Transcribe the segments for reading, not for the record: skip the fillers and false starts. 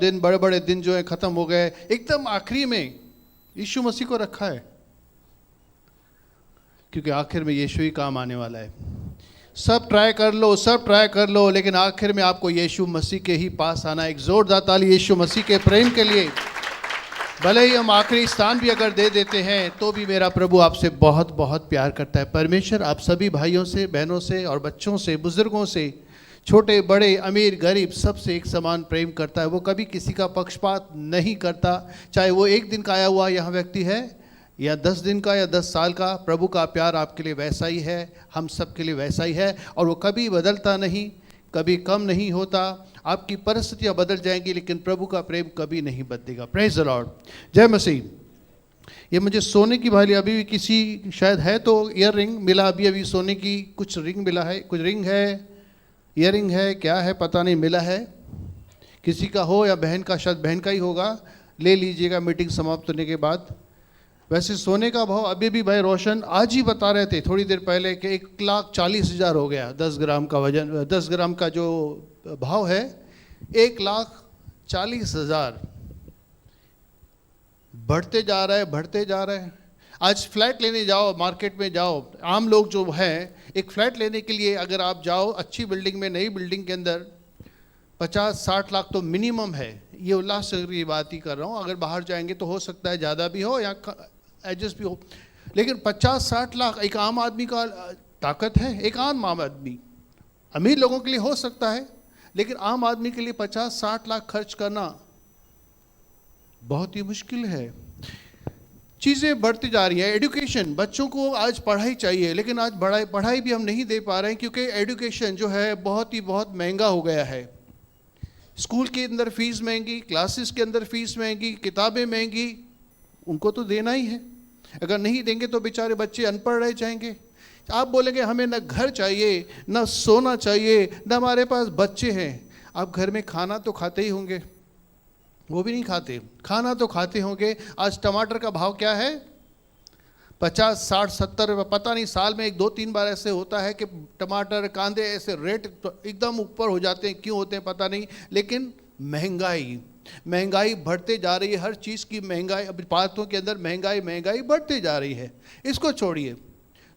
दिन, बड़े बड़े दिन जो है खत्म हो गए, एकदम आखिरी में यीशु मसीह को रखा है, क्योंकि आखिर में यीशु ही काम आने वाला है। सब ट्राई कर लो, सब ट्राई कर लो, लेकिन आखिर में आपको यीशु मसीह के ही पास आना। एक जोरदार ताली यीशु मसीह के प्रेम के लिए। भले ही हम आखिरी स्थान भी अगर दे देते हैं तो भी मेरा प्रभु आपसे बहुत बहुत प्यार करता है। परमेश्वर आप सभी भाइयों से, बहनों से और बच्चों से, बुजुर्गों से, छोटे बड़े, अमीर गरीब, सबसे एक समान प्रेम करता है। वो कभी किसी का पक्षपात नहीं करता, चाहे वो एक दिन का आया हुआ यहाँ व्यक्ति है या 10 दिन का या 10 साल का। प्रभु का प्यार आपके लिए वैसा ही है, हम सब के लिए वैसा ही है, और वो कभी बदलता नहीं, कभी कम नहीं होता। आपकी परिस्थितियाँ बदल जाएंगी लेकिन प्रभु का प्रेम कभी नहीं बदलेगा। प्रेज द लॉर्ड, जय मसीह। ये मुझे सोने की भाली अभी भी किसी शायद है तो ईयर रिंग मिला, अभी सोने की कुछ रिंग मिला है, कुछ रिंग है, ईयर रिंग है, क्या है पता नहीं, मिला है। किसी का हो या बहन का, शायद बहन का ही होगा, ले लीजिएगा मीटिंग समाप्त होने के बाद। वैसे सोने का भाव अभी भी भाई रोशन आज ही बता रहे थे थोड़ी देर पहले कि 1,40,000 हो गया 10 ग्राम का वजन, 10 ग्राम का जो भाव है 1,40,000 बढ़ते जा रहा है, बढ़ते जा रहा है। आज फ्लैट लेने जाओ, मार्केट में जाओ, आम लोग जो हैं एक फ्लैट लेने के लिए अगर आप जाओ अच्छी बिल्डिंग में, नई बिल्डिंग के अंदर 50-60 लाख तो मिनिमम है। ये उल्लासनगर की बात ही कर रहा हूँ, अगर बाहर जाएंगे तो हो सकता है ज़्यादा भी हो या एडजस्ट भी हो, लेकिन 50-60 लाख एक आम आदमी का ताकत है। एक आम आदमी, अमीर लोगों के लिए हो सकता है, लेकिन आम आदमी के लिए 50-60 लाख खर्च करना बहुत ही मुश्किल है। चीज़ें बढ़ती जा रही है। एजुकेशन, बच्चों को आज पढ़ाई चाहिए, लेकिन आज पढ़ाई भी हम नहीं दे पा रहे हैं, क्योंकि एजुकेशन जो है बहुत महंगा हो गया है। स्कूल के अंदर फीस महंगी, क्लासेस के अंदर फीस महंगी, किताबें महंगी, उनको तो देना ही है। अगर नहीं देंगे तो बेचारे बच्चे अनपढ़ रह जाएंगे। आप बोलेंगे हमें न घर चाहिए, न सोना चाहिए, न हमारे पास बच्चे हैं। आप घर में खाना तो खाते ही होंगे, वो भी नहीं खाते, खाना तो खाते होंगे। आज टमाटर का भाव क्या है? 50, 60, 70 रुपये, पता नहीं, साल में 1-2-3 बार ऐसे होता है कि टमाटर, कांदे, ऐसे रेट तो एकदम ऊपर हो जाते हैं। क्यों होते हैं पता नहीं, लेकिन महंगाई बढ़ते जा रही है। हर चीज़ की महंगाई, अभी बातों के अंदर महंगाई बढ़ते जा रही है। इसको छोड़िए,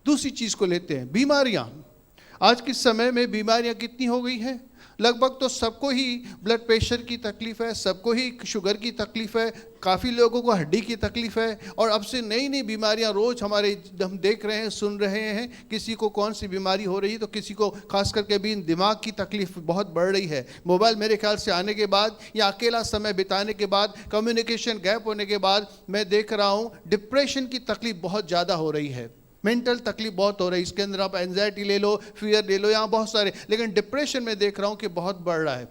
दूसरी चीज़ को लेते हैं, बीमारियाँ। आज के समय में बीमारियाँ कितनी हो गई हैं? लगभग तो सबको ही ब्लड प्रेशर की तकलीफ है, सबको ही शुगर की तकलीफ है, काफ़ी लोगों को हड्डी की तकलीफ है, और अब से नई नई बीमारियां रोज़ हम देख रहे हैं, सुन रहे हैं। किसी को कौन सी बीमारी हो रही है, तो किसी को खास करके भी दिमाग की तकलीफ बहुत बढ़ रही है। मोबाइल मेरे ख्याल से आने के बाद या अकेला समय बिताने के बाद, कम्युनिकेशन गैप होने के बाद, मैं देख रहा हूँ डिप्रेशन की तकलीफ बहुत ज़्यादा हो रही है, मेंटल तकलीफ बहुत हो रही है। इसके अंदर आप एंजाइटी ले लो, फियर ले लो, यहाँ बहुत सारे, लेकिन डिप्रेशन में देख रहा हूँ कि बहुत बढ़ रहा है।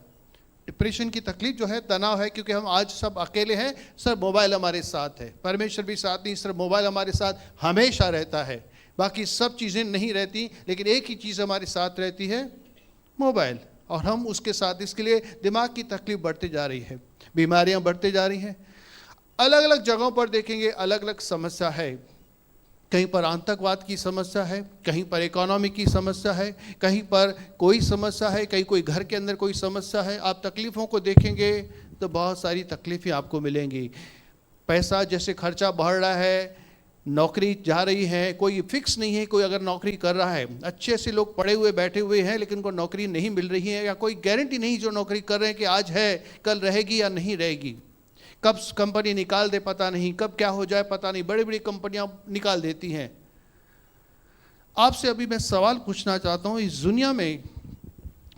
डिप्रेशन की तकलीफ जो है, तनाव है, क्योंकि हम आज सब अकेले हैं, सर मोबाइल हमारे साथ है, परमेश्वर भी साथ नहीं, सिर्फ मोबाइल हमारे साथ हमेशा रहता है, बाकी सब चीज़ें नहीं रहती, लेकिन एक ही चीज़ हमारे साथ रहती है, मोबाइल, और हम उसके साथ। इसके लिए दिमाग की तकलीफ बढ़ती जा रही है, बीमारियाँ बढ़ती जा रही हैं। अलग अलग जगहों पर देखेंगे अलग अलग समस्या है। कहीं पर आतंकवाद की समस्या है, कहीं पर इकोनॉमी की समस्या है, कहीं पर कोई समस्या है, कहीं कोई घर के अंदर कोई समस्या है। आप तकलीफ़ों को देखेंगे तो बहुत सारी तकलीफ़ें आपको मिलेंगी। पैसा जैसे खर्चा बढ़ रहा है, नौकरी जा रही है, कोई फिक्स नहीं है। कोई अगर नौकरी कर रहा है, अच्छे से लोग पढ़े हुए बैठे हुए हैं, लेकिन उनको नौकरी नहीं मिल रही है, या कोई गारंटी नहीं जो नौकरी कर रहे हैं कि आज है कल रहेगी या नहीं रहेगी, कब कंपनी निकाल दे पता नहीं, कब क्या हो जाए पता नहीं। बड़ी बड़ी कंपनियां निकाल देती हैं। आपसे अभी मैं सवाल पूछना चाहता हूं, इस दुनिया में,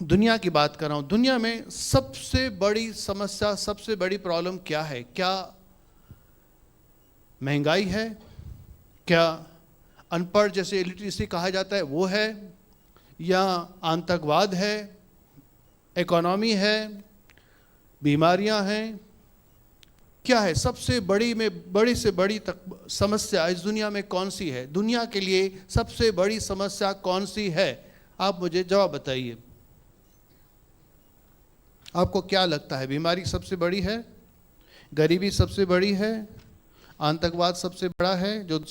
दुनिया की बात कर रहा हूं, दुनिया में सबसे बड़ी समस्या, सबसे बड़ी प्रॉब्लम क्या है? क्या महंगाई है? क्या अनपढ़ जैसे इलिटरेसी कहा जाता है वो है? या आतंकवाद है? इकोनॉमी है? बीमारियां हैं? क्या है सबसे बड़ी से बड़ी समस्या इस दुनिया में कौन सी है? दुनिया के लिए सबसे बड़ी समस्या कौन सी है? आप मुझे जवाब बताइए। आपको क्या लगता है? बीमारी सबसे बड़ी है, गरीबी सबसे बड़ी है, आतंकवाद सबसे बड़ा है, जो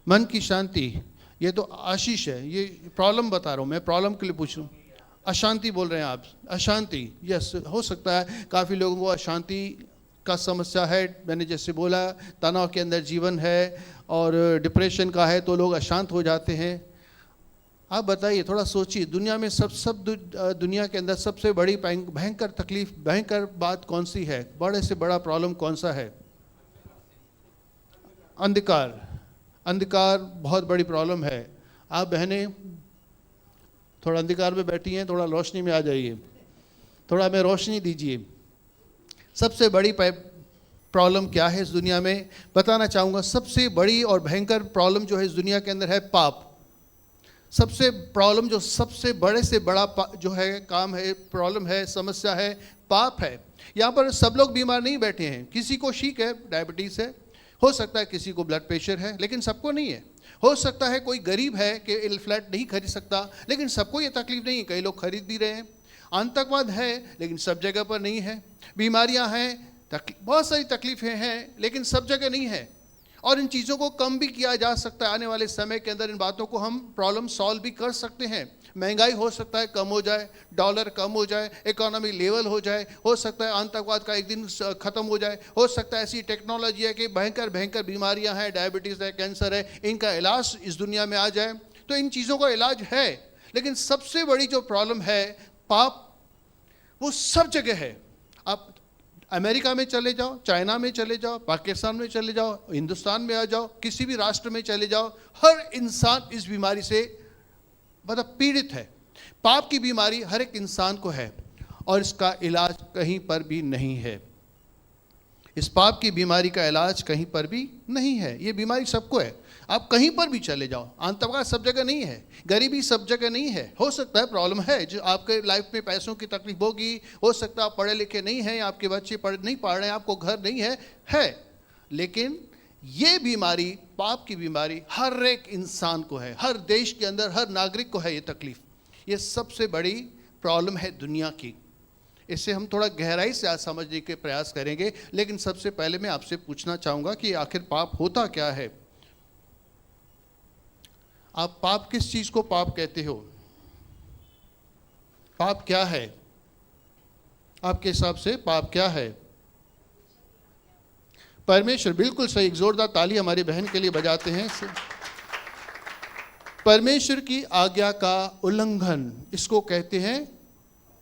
मन की शांति, ये तो आशीष है। ये प्रॉब्लम बता रहा हूं मैं, प्रॉब्लम के लिए पूछ रहा हूँ। अशांति बोल रहे हैं आप, अशांति, यस, हो सकता है काफ़ी लोगों को अशांति का समस्या है। मैंने जैसे बोला, तनाव के अंदर जीवन है और डिप्रेशन का है तो लोग अशांत हो जाते हैं। आप बताइए, थोड़ा सोचिए, दुनिया में दुनिया के अंदर सबसे बड़ी भयंकर तकलीफ, भयंकर बात कौन सी है? बड़े से बड़ा प्रॉब्लम कौन सा है? अंधकार। अंधकार बहुत बड़ी प्रॉब्लम है। आप बहनें थोड़ा अंधकार में बैठी हैं, थोड़ा रोशनी में आ जाइए, थोड़ा हमें रोशनी दीजिए। सबसे बड़ी प्रॉब्लम क्या है इस दुनिया में? बताना चाहूँगा, सबसे बड़ी और भयंकर प्रॉब्लम जो है इस दुनिया के अंदर है पाप। सबसे प्रॉब्लम, जो सबसे बड़े से बड़ा जो है काम है, प्रॉब्लम है, समस्या है, पाप है। यहाँ पर सब लोग बीमार नहीं बैठे हैं। किसी को शीक है, डायबिटीज़ है, हो सकता है किसी को ब्लड प्रेशर है, लेकिन सबको नहीं है। हो सकता है कोई गरीब है कि फ्लैट नहीं खरीद सकता, लेकिन सबको ये तकलीफ नहीं है। कई लोग खरीद भी रहे हैं। आतंकवाद है, लेकिन सब जगह पर नहीं है। बीमारियां हैं, बहुत सारी तकलीफें हैं, लेकिन सब जगह नहीं है। और इन चीज़ों को कम भी किया जा सकता है। आने वाले समय के अंदर इन बातों को हम प्रॉब्लम सॉल्व भी कर सकते हैं। महंगाई हो सकता है कम हो जाए, डॉलर कम हो जाए, इकोनॉमी लेवल हो जाए, हो सकता है आतंकवाद का एक दिन ख़त्म हो जाए, हो सकता है ऐसी टेक्नोलॉजी है कि भयंकर भयंकर बीमारियां हैं, डायबिटीज़ है, कैंसर है, इनका इलाज इस दुनिया में आ जाए। तो इन चीज़ों का इलाज है, लेकिन सबसे बड़ी जो प्रॉब्लम है पाप, वो सब जगह है। आप अमेरिका में चले जाओ, चाइना में चले जाओ, पाकिस्तान में चले जाओ, हिंदुस्तान में आ जाओ, किसी भी राष्ट्र में चले जाओ, हर इंसान इस बीमारी से मतलब पीड़ित है। पाप की बीमारी हर एक इंसान को है और इसका इलाज कहीं पर भी नहीं है। इस पाप की बीमारी का इलाज कहीं पर भी नहीं है। ये बीमारी सबको है। आप कहीं पर भी चले जाओ, आतंकवाद सब जगह नहीं है, गरीबी सब जगह नहीं है। हो सकता है प्रॉब्लम है, जो आपके लाइफ में पैसों की तकलीफ होगी, हो सकता है आप पढ़े लिखे नहीं हैं, आपके बच्चे नहीं पढ़ रहे हैं, आपको घर नहीं है। लेकिन ये बीमारी, पाप की बीमारी, हर एक इंसान को है, हर देश के अंदर हर नागरिक को है ये तकलीफ। ये सबसे बड़ी प्रॉब्लम है दुनिया की। इससे हम थोड़ा गहराई से आज समझने के प्रयास करेंगे, लेकिन सबसे पहले मैं आपसे पूछना चाहूँगा कि आखिर पाप होता क्या है? आप पाप, किस चीज़ को पाप कहते हो? पाप क्या है आपके हिसाब से? पाप क्या है? परमेश्वर, बिल्कुल सही, एक जोरदार ताली हमारी बहन के लिए बजाते हैं। परमेश्वर की आज्ञा का उल्लंघन, इसको कहते हैं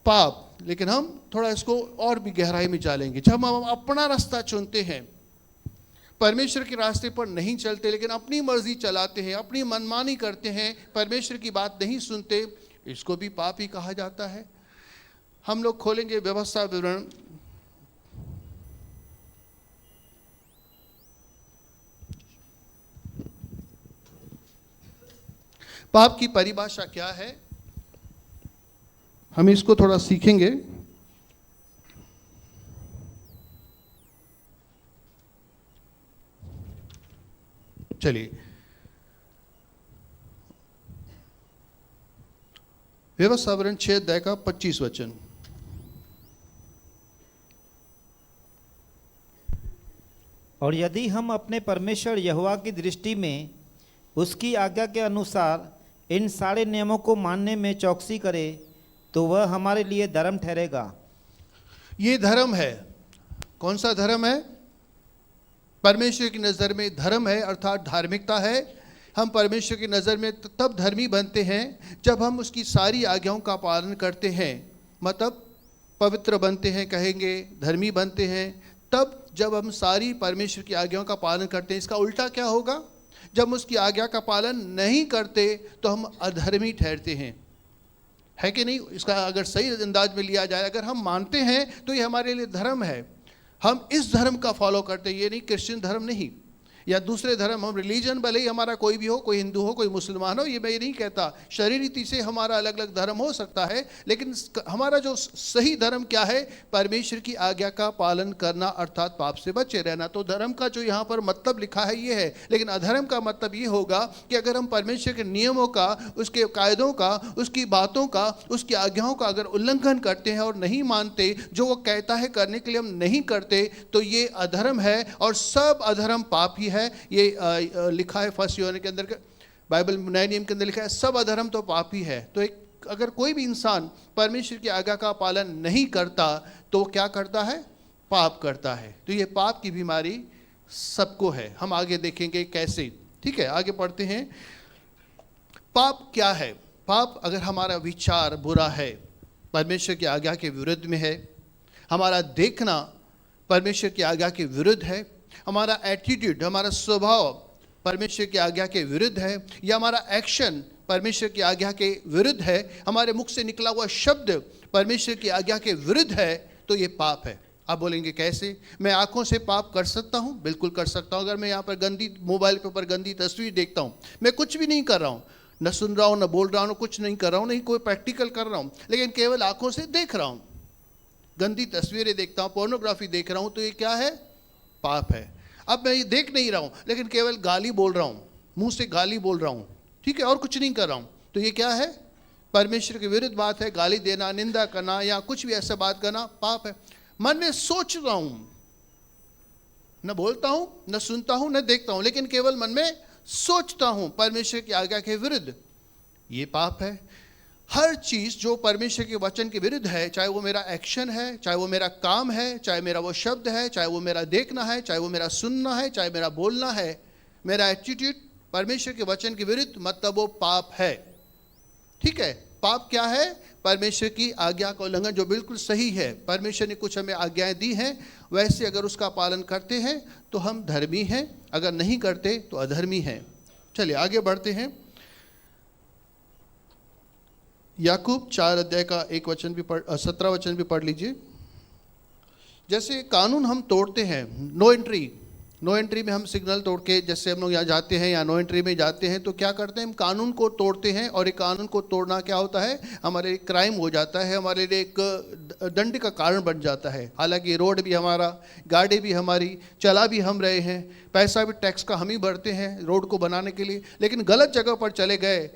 पाप। लेकिन हम थोड़ा इसको और भी गहराई में जानेंगे। जब हम अपना रास्ता चुनते हैं, परमेश्वर के रास्ते पर नहीं चलते, लेकिन अपनी मर्जी चलाते हैं, अपनी मनमानी करते हैं, परमेश्वर की बात नहीं सुनते, इसको भी पाप ही कहा जाता है। हम लोग खोलेंगे व्यवस्था विवरण, पाप की परिभाषा क्या है, हम इसको थोड़ा सीखेंगे। चलिए, व्यवस्था विवरण 6 अध्याय का 25 वचन। और यदि हम अपने परमेश्वर यहोवा की दृष्टि में उसकी आज्ञा के अनुसार इन सारे नियमों को मानने में चौकसी करें, तो वह हमारे लिए धर्म ठहरेगा। ये धर्म है। कौन सा धर्म है? परमेश्वर की नज़र में धर्म है, अर्थात धार्मिकता है। हम परमेश्वर की नज़र में तब धर्मी बनते हैं जब हम उसकी सारी आज्ञाओं का पालन करते हैं, मतलब पवित्र बनते हैं, कहेंगे धर्मी बनते हैं तब जब हम सारी परमेश्वर की आज्ञाओं का पालन करते हैं। इसका उल्टा क्या होगा? जब उसकी आज्ञा का पालन नहीं करते तो हम अधर्मी ठहरते हैं, है कि नहीं? इसका अगर सही अंदाज में लिया जाए, अगर हम मानते हैं तो ये हमारे लिए धर्म है। हम इस धर्म का फॉलो करते हैं, ये नहीं क्रिश्चियन धर्म नहीं या दूसरे धर्म, हम रिलीजन भले ही हमारा कोई भी हो, कोई हिंदू हो, कोई मुसलमान हो, ये मैं नहीं कहता। शरीर रीति से हमारा अलग अलग धर्म हो सकता है, लेकिन हमारा जो सही धर्म क्या है? परमेश्वर की आज्ञा का पालन करना, अर्थात पाप से बचे रहना। तो धर्म का जो यहाँ पर मतलब लिखा है ये है, लेकिन अधर्म का मतलब ये होगा कि अगर हम परमेश्वर के नियमों का, उसके कायदों का, उसकी बातों का, उसकी आज्ञाओं का अगर उल्लंघन करते हैं और नहीं मानते, जो वो कहता है करने के लिए हम नहीं करते, तो ये अधर्म है और सब अधर्म पाप ही है। ये लिखा है 1 यूहन्ना के अंदर, बाइबल नए नियम के अंदर लिखा है सब अधर्म तो पाप ही है। तो एक अगर कोई भी इंसान परमेश्वर की आज्ञा का पालन नहीं करता तो वो क्या करता है? पाप करता है। तो ये पाप की बीमारी सबको है। हम आगे देखेंगे कैसे। ठीक है, आगे पढ़ते हैं। पाप क्या है? पाप अगर हमारा विचार बुरा है, परमेश्वर की आज्ञा के विरुद्ध में है, हमारा देखना परमेश्वर की आज्ञा के विरुद्ध है, हमारा एटीट्यूड, हमारा स्वभाव परमेश्वर की आज्ञा के विरुद्ध है, या हमारा एक्शन परमेश्वर की आज्ञा के विरुद्ध है, हमारे मुख से निकला हुआ शब्द परमेश्वर की आज्ञा के विरुद्ध है, तो ये पाप है। आप बोलेंगे कैसे? मैं आंखों से पाप कर सकता हूँ? बिल्कुल कर सकता हूँ। अगर मैं यहाँ पर गंदी मोबाइल के ऊपर गंदी तस्वीर देखता हूँ, मैं कुछ भी नहीं कर रहा हूँ, न सुन रहा हूँ, न बोल रहा हूँ, कुछ नहीं कर रहा हूँ, नहीं कोई प्रैक्टिकल कर रहा हूँ, लेकिन केवल आंखों से देख रहा हूँ, गंदी तस्वीरें देखता हूँ, पोर्नोग्राफी देख रहा हूँ, तो ये क्या है? पाप है। अब मैं ये देख नहीं रहा हूँ, लेकिन केवल गाली बोल रहा हूँ, मुंह से गाली बोल रहा हूँ, ठीक है, और कुछ नहीं कर रहा हूँ, तो ये क्या है? परमेश्वर के विरुद्ध बात है। गाली देना, निंदा करना या कुछ भी ऐसा बात करना पाप है। मन में सोच रहा हूँ, न बोलता हूँ, न सुनता हूँ, न देखता हूँ, लेकिन केवल मन में सोचता हूँ परमेश्वर की आज्ञा के विरुद्ध, ये पाप है। हर चीज जो परमेश्वर के वचन के विरुद्ध है, चाहे वो मेरा एक्शन है, चाहे वो मेरा काम है, चाहे मेरा वो शब्द है, चाहे वो मेरा देखना है, चाहे वो मेरा सुनना है, चाहे मेरा बोलना है, मेरा एटीट्यूड परमेश्वर के वचन के विरुद्ध, मतलब वो पाप है। ठीक है, पाप क्या है? परमेश्वर की आज्ञा का उल्लंघन, जो बिल्कुल सही है। परमेश्वर ने कुछ हमें आज्ञाएं दी हैं, वैसे अगर उसका पालन करते हैं तो हम धर्मी हैं, अगर नहीं करते तो अधर्मी हैं। चलिए आगे बढ़ते हैं। याकूब 4 अध्याय का 1 वचन भी 17 वचन भी पढ़ लीजिए। जैसे कानून हम तोड़ते हैं, नो एंट्री में हम सिग्नल तोड़ के, जैसे हम लोग यहाँ जाते हैं या नो एंट्री में जाते हैं, तो क्या करते हैं? हम कानून को तोड़ते हैं, और एक कानून को तोड़ना क्या होता है? हमारे लिए क्राइम हो जाता है, हमारे लिए एक दंड का कारण बन जाता है। हालांकि रोड भी हमारा, गाड़ी भी हमारी, चला भी हम रहे हैं, पैसा भी टैक्स का हम ही भरते हैं रोड को बनाने के लिए, लेकिन गलत जगह पर चले गए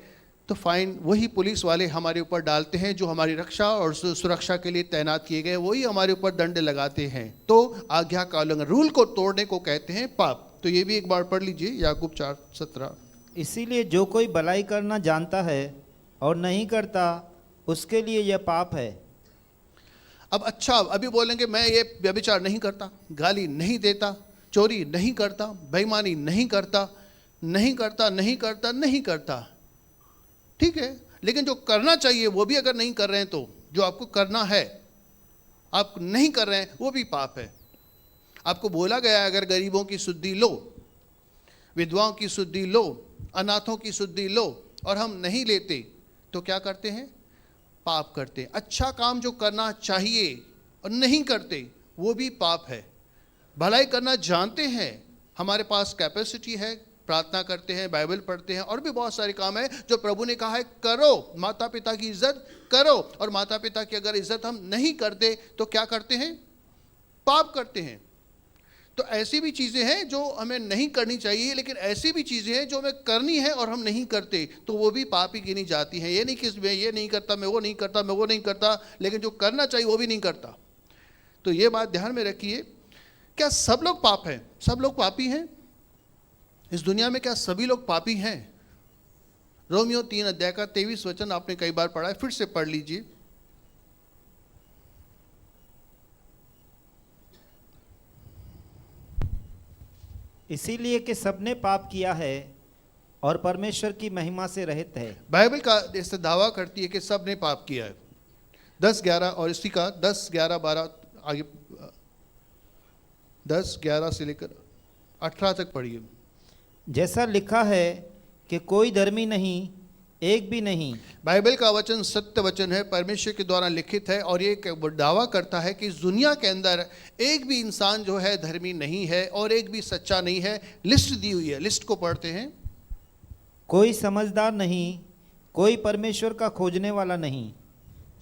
तो फाइन वही पुलिस वाले हमारे ऊपर डालते हैं, जो हमारी रक्षा और सुरक्षा के लिए तैनात किए गए, वही हमारे ऊपर दंड लगाते हैं। तो आज्ञा का उल्लंघन, रूल को तोड़ने को कहते हैं पाप। तो ये भी एक बार पढ़ लीजिए, याकूब 4:17। इसीलिए जो कोई भलाई करना जानता है और नहीं करता, उसके लिए यह पाप है। अब अच्छा, अभी बोलेंगे मैं ये व्यभिचार नहीं करता, गाली नहीं देता, चोरी नहीं करता, बेईमानी नहीं करता, नहीं करता, नहीं करता, नहीं करता, ठीक है, लेकिन जो करना चाहिए वो भी अगर नहीं कर रहे हैं, तो जो आपको करना है आप नहीं कर रहे हैं, वो भी पाप है। आपको बोला गया है अगर गरीबों की सुद्धि लो, विधवाओं की सुद्धि लो, अनाथों की सुद्धि लो, और हम नहीं लेते तो क्या करते हैं? पाप करते हैं। अच्छा काम जो करना चाहिए और नहीं करते, वो भी पाप है। भलाई करना जानते हैं, हमारे पास कैपेसिटी है, प्रार्थना करते हैं, बाइबल पढ़ते हैं, और भी बहुत सारे काम है जो प्रभु ने कहा है करो। माता पिता की इज्जत करो, और माता पिता की अगर इज्जत हम नहीं करते तो क्या करते हैं? पाप करते हैं। तो ऐसी भी चीजें हैं जो हमें नहीं करनी चाहिए, लेकिन ऐसी भी चीजें हैं जो हमें करनी है और हम नहीं करते, तो वो भी पाप ही गिनी जाती हैं। ये नहीं कि मैं ये नहीं करता, मैं वो नहीं करता, मैं वो नहीं करता, लेकिन जो करना चाहिए वो भी नहीं करता। तो ये बात ध्यान में रखिए। क्या सब लोग पाप हैं? सब लोग पापी हैं इस दुनिया में? क्या सभी लोग पापी हैं? रोमियो 3 अध्याय का 23 वचन आपने कई बार पढ़ा है, फिर से पढ़ लीजिए। इसीलिए कि सबने पाप किया है और परमेश्वर की महिमा से रहित है। बाइबल का इससे दावा करती है कि सब ने पाप किया है। 10-11 और इसी का 10-11-12 आगे, 10-11 से लेकर 18 तक पढ़िए। जैसा लिखा है कि कोई धर्मी नहीं, एक भी नहीं। बाइबल का वचन सत्य वचन है, परमेश्वर के द्वारा लिखित है, और ये दावा करता है कि इस दुनिया के अंदर एक भी इंसान जो है धर्मी नहीं है और एक भी सच्चा नहीं है। लिस्ट दी हुई है, लिस्ट को पढ़ते हैं। कोई समझदार नहीं, कोई परमेश्वर का खोजने वाला नहीं,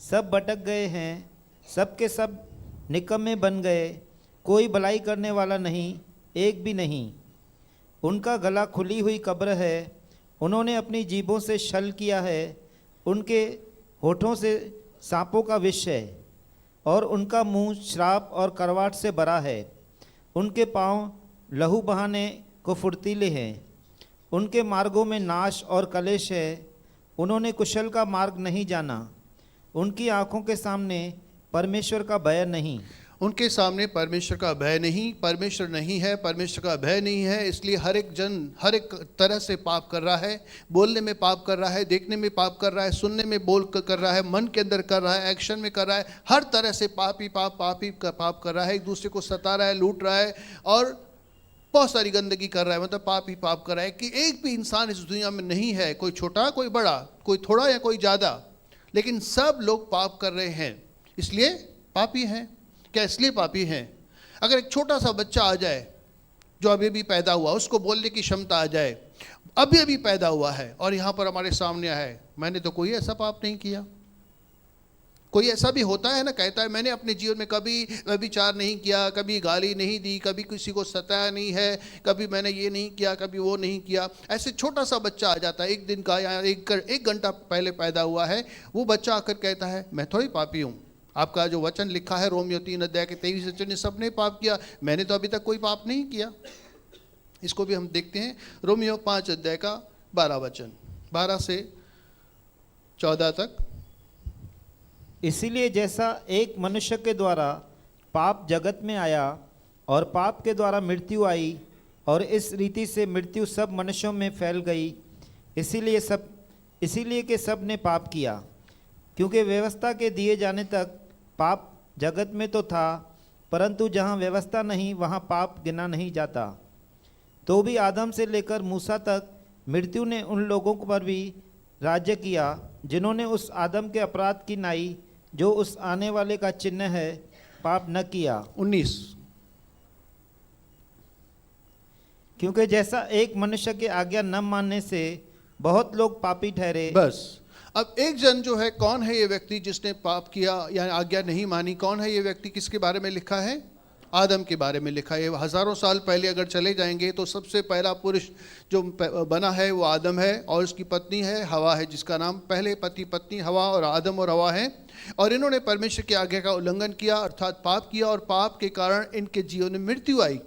सब भटक गए हैं, सब के सब निकम्मे बन गए, कोई भलाई करने वाला नहीं, एक भी नहीं। उनका गला खुली हुई कब्र है, उन्होंने अपनी जीभों से छल किया है, उनके होठों से सांपों का विष है, और उनका मुंह श्राप और करवाट से भरा है। उनके पांव लहू बहाने को फुर्तीले हैं, उनके मार्गों में नाश और कलेश है, उन्होंने कुशल का मार्ग नहीं जाना, उनकी आंखों के सामने परमेश्वर का भय नहीं। उनके सामने परमेश्वर का भय नहीं, परमेश्वर नहीं है, परमेश्वर का भय नहीं है, इसलिए हर एक जन हर एक तरह से पाप कर रहा है। बोलने में पाप कर रहा है, देखने में पाप कर रहा है, सुनने में बोल कर रहा है, मन के अंदर कर रहा है, एक्शन में कर रहा है, हर तरह से पाप ही पाप कर रहा है। एक दूसरे को सता रहा है, लूट रहा है और बहुत सारी गंदगी कर रहा है, मतलब पाप ही पाप कर रहा है। कि एक भी इंसान इस दुनिया में नहीं है, कोई छोटा कोई बड़ा, कोई थोड़ा या कोई ज़्यादा, लेकिन सब लोग पाप कर रहे हैं, इसलिए पापी हैं। क्या इसलिए पापी हैं? अगर एक छोटा सा बच्चा आ जाए जो अभी भी पैदा हुआ, उसको बोलने की क्षमता आ जाए, अभी अभी पैदा हुआ है और यहाँ पर हमारे सामने है, मैंने तो कोई ऐसा पाप नहीं किया। कोई ऐसा भी होता है ना, कहता है मैंने अपने जीवन में कभी व्यभिचार नहीं किया, कभी गाली नहीं दी, कभी किसी को सताया नहीं है, कभी मैंने ये नहीं किया, कभी वो नहीं किया। ऐसे छोटा सा बच्चा आ जाता है, एक दिन का या एक घंटा पहले पैदा हुआ है, वो बच्चा आकर कहता है मैं थोड़ी पापी हूँ। आपका जो वचन लिखा है रोमियो 3 अध्याय के 23 वचन, सबने पाप किया, मैंने तो अभी तक कोई पाप नहीं किया। इसको भी हम देखते हैं, रोमियो 5 अध्याय का 12 वचन, 12 से 14 तक। इसीलिए जैसा एक मनुष्य के द्वारा पाप जगत में आया और पाप के द्वारा मृत्यु आई, और इस रीति से मृत्यु सब मनुष्यों में फैल गई, इसीलिए कि सब ने पाप किया। क्योंकि व्यवस्था के दिए जाने तक पाप जगत में तो था, परंतु जहाँ व्यवस्था नहीं वहाँ पाप गिना नहीं जाता। तो भी आदम से लेकर मूसा तक मृत्यु ने उन लोगों पर भी राज्य किया जिन्होंने उस आदम के अपराध की नाई, जो उस आने वाले का चिन्ह है, पाप न किया। 19। क्योंकि जैसा एक मनुष्य की आज्ञा न मानने से बहुत लोग पापी ठहरे। बस अब एक जन जो है, कौन है ये व्यक्ति जिसने पाप किया या आज्ञा नहीं मानी? कौन है ये व्यक्ति? किसके बारे में लिखा है? आदम के बारे में लिखा है। हजारों साल पहले अगर चले जाएंगे तो सबसे पहला पुरुष जो बना है वो आदम है, और उसकी पत्नी है हवा है, जिसका नाम पहले पति पत्नी हवा और आदम और हवा है। और इन्होंने परमेश्वर की आज्ञा का उल्लंघन किया, अर्थात पाप किया, और पाप के कारण इनके जीवन में मृत्यु आई।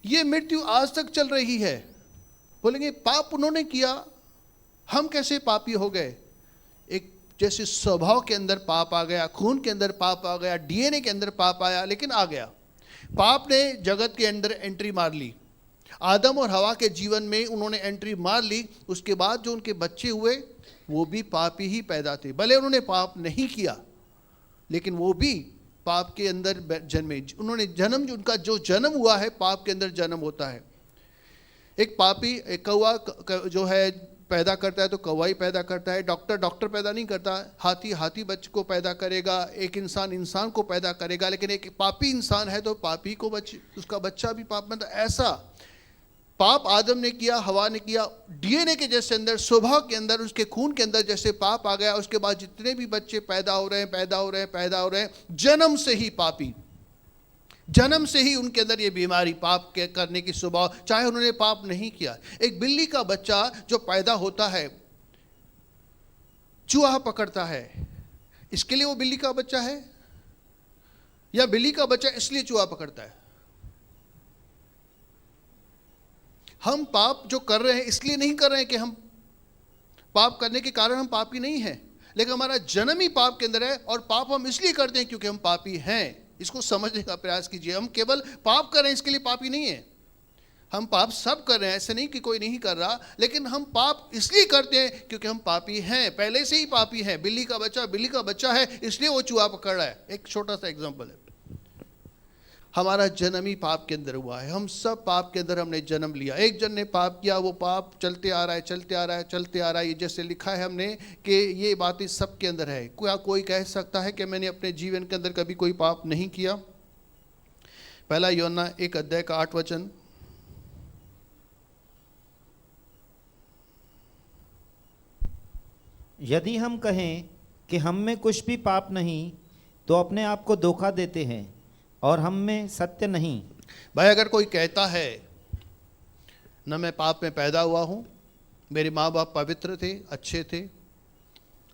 ये मृत्यु आज तक चल रही है। बोलेंगे पाप उन्होंने किया, हम कैसे पापी हो गए? एक जैसे स्वभाव के अंदर पाप आ गया, खून के अंदर पाप आ गया, डीएनए के अंदर पाप आया, लेकिन आ गया। पाप ने जगत के अंदर एंट्री मार ली, आदम और हवा के जीवन में उन्होंने एंट्री मार ली। उसके बाद जो उनके बच्चे हुए वो भी पापी ही पैदा थे। भले उन्होंने पाप नहीं किया, लेकिन वो भी पाप के अंदर जन्मे। उन्होंने जन्म, जो उनका जो जन्म हुआ है पाप के अंदर जन्म होता है। एक पापी, एक कौवा जो है पैदा करता है तो कौवा ही पैदा करता है। डॉक्टर पैदा नहीं करता। हाथी बच्चे को पैदा करेगा, एक इंसान को पैदा करेगा, लेकिन एक पापी इंसान है तो पापी को उसका बच्चा भी पाप। मतलब ऐसा पाप आदम ने किया, हवा ने किया। डीएनए के जैसे अंदर, स्वभाव के अंदर, उसके खून के अंदर जैसे पाप आ गया। उसके बाद जितने भी बच्चे पैदा हो रहे हैं, जन्म से ही पापी, जन्म से ही उनके अंदर ये बीमारी, पाप के करने की स्वभाव, चाहे उन्होंने पाप नहीं किया। एक बिल्ली का बच्चा जो पैदा होता है, चूहा पकड़ता है, इसके लिए वो बिल्ली का बच्चा है, या बिल्ली का बच्चा इसलिए चूहा पकड़ता है? हम पाप जो कर रहे हैं इसलिए नहीं कर रहे हैं कि हम पाप करने के कारण हम पापी नहीं हैं, लेकिन हमारा जन्म ही पाप के अंदर है, और पाप हम इसलिए करते हैं क्योंकि हम पापी हैं। इसको समझने का प्रयास कीजिए। हम केवल पाप कर रहे हैं इसके लिए पापी नहीं है। हम पाप सब कर रहे हैं, ऐसे नहीं कि कोई नहीं कर रहा, लेकिन हम पाप इसलिए करते हैं क्योंकि हम पापी हैं, पहले से ही पापी हैं। बिल्ली का बच्चा है इसलिए वो चूहा पकड़ रहा है। एक छोटा सा एग्जांपल है, हमारा जन्म ही पाप के अंदर हुआ है। हम सब पाप के अंदर हमने जन्म लिया। एक जन ने पाप किया, वो पाप चलते आ रहा है। ये जैसे लिखा है हमने कि ये बातें सबके अंदर है। क्या कोई कह सकता है कि मैंने अपने जीवन के अंदर कभी कोई पाप नहीं किया? पहला यूहन्ना 1 अध्याय का 8 वचन। यदि हम कहें कि हम में कुछ भी पाप नहीं तो अपने आप को धोखा देते हैं और हम में सत्य नहीं। भाई अगर कोई कहता है न मैं पाप में पैदा हुआ हूँ, मेरे माँ बाप पवित्र थे, अच्छे थे,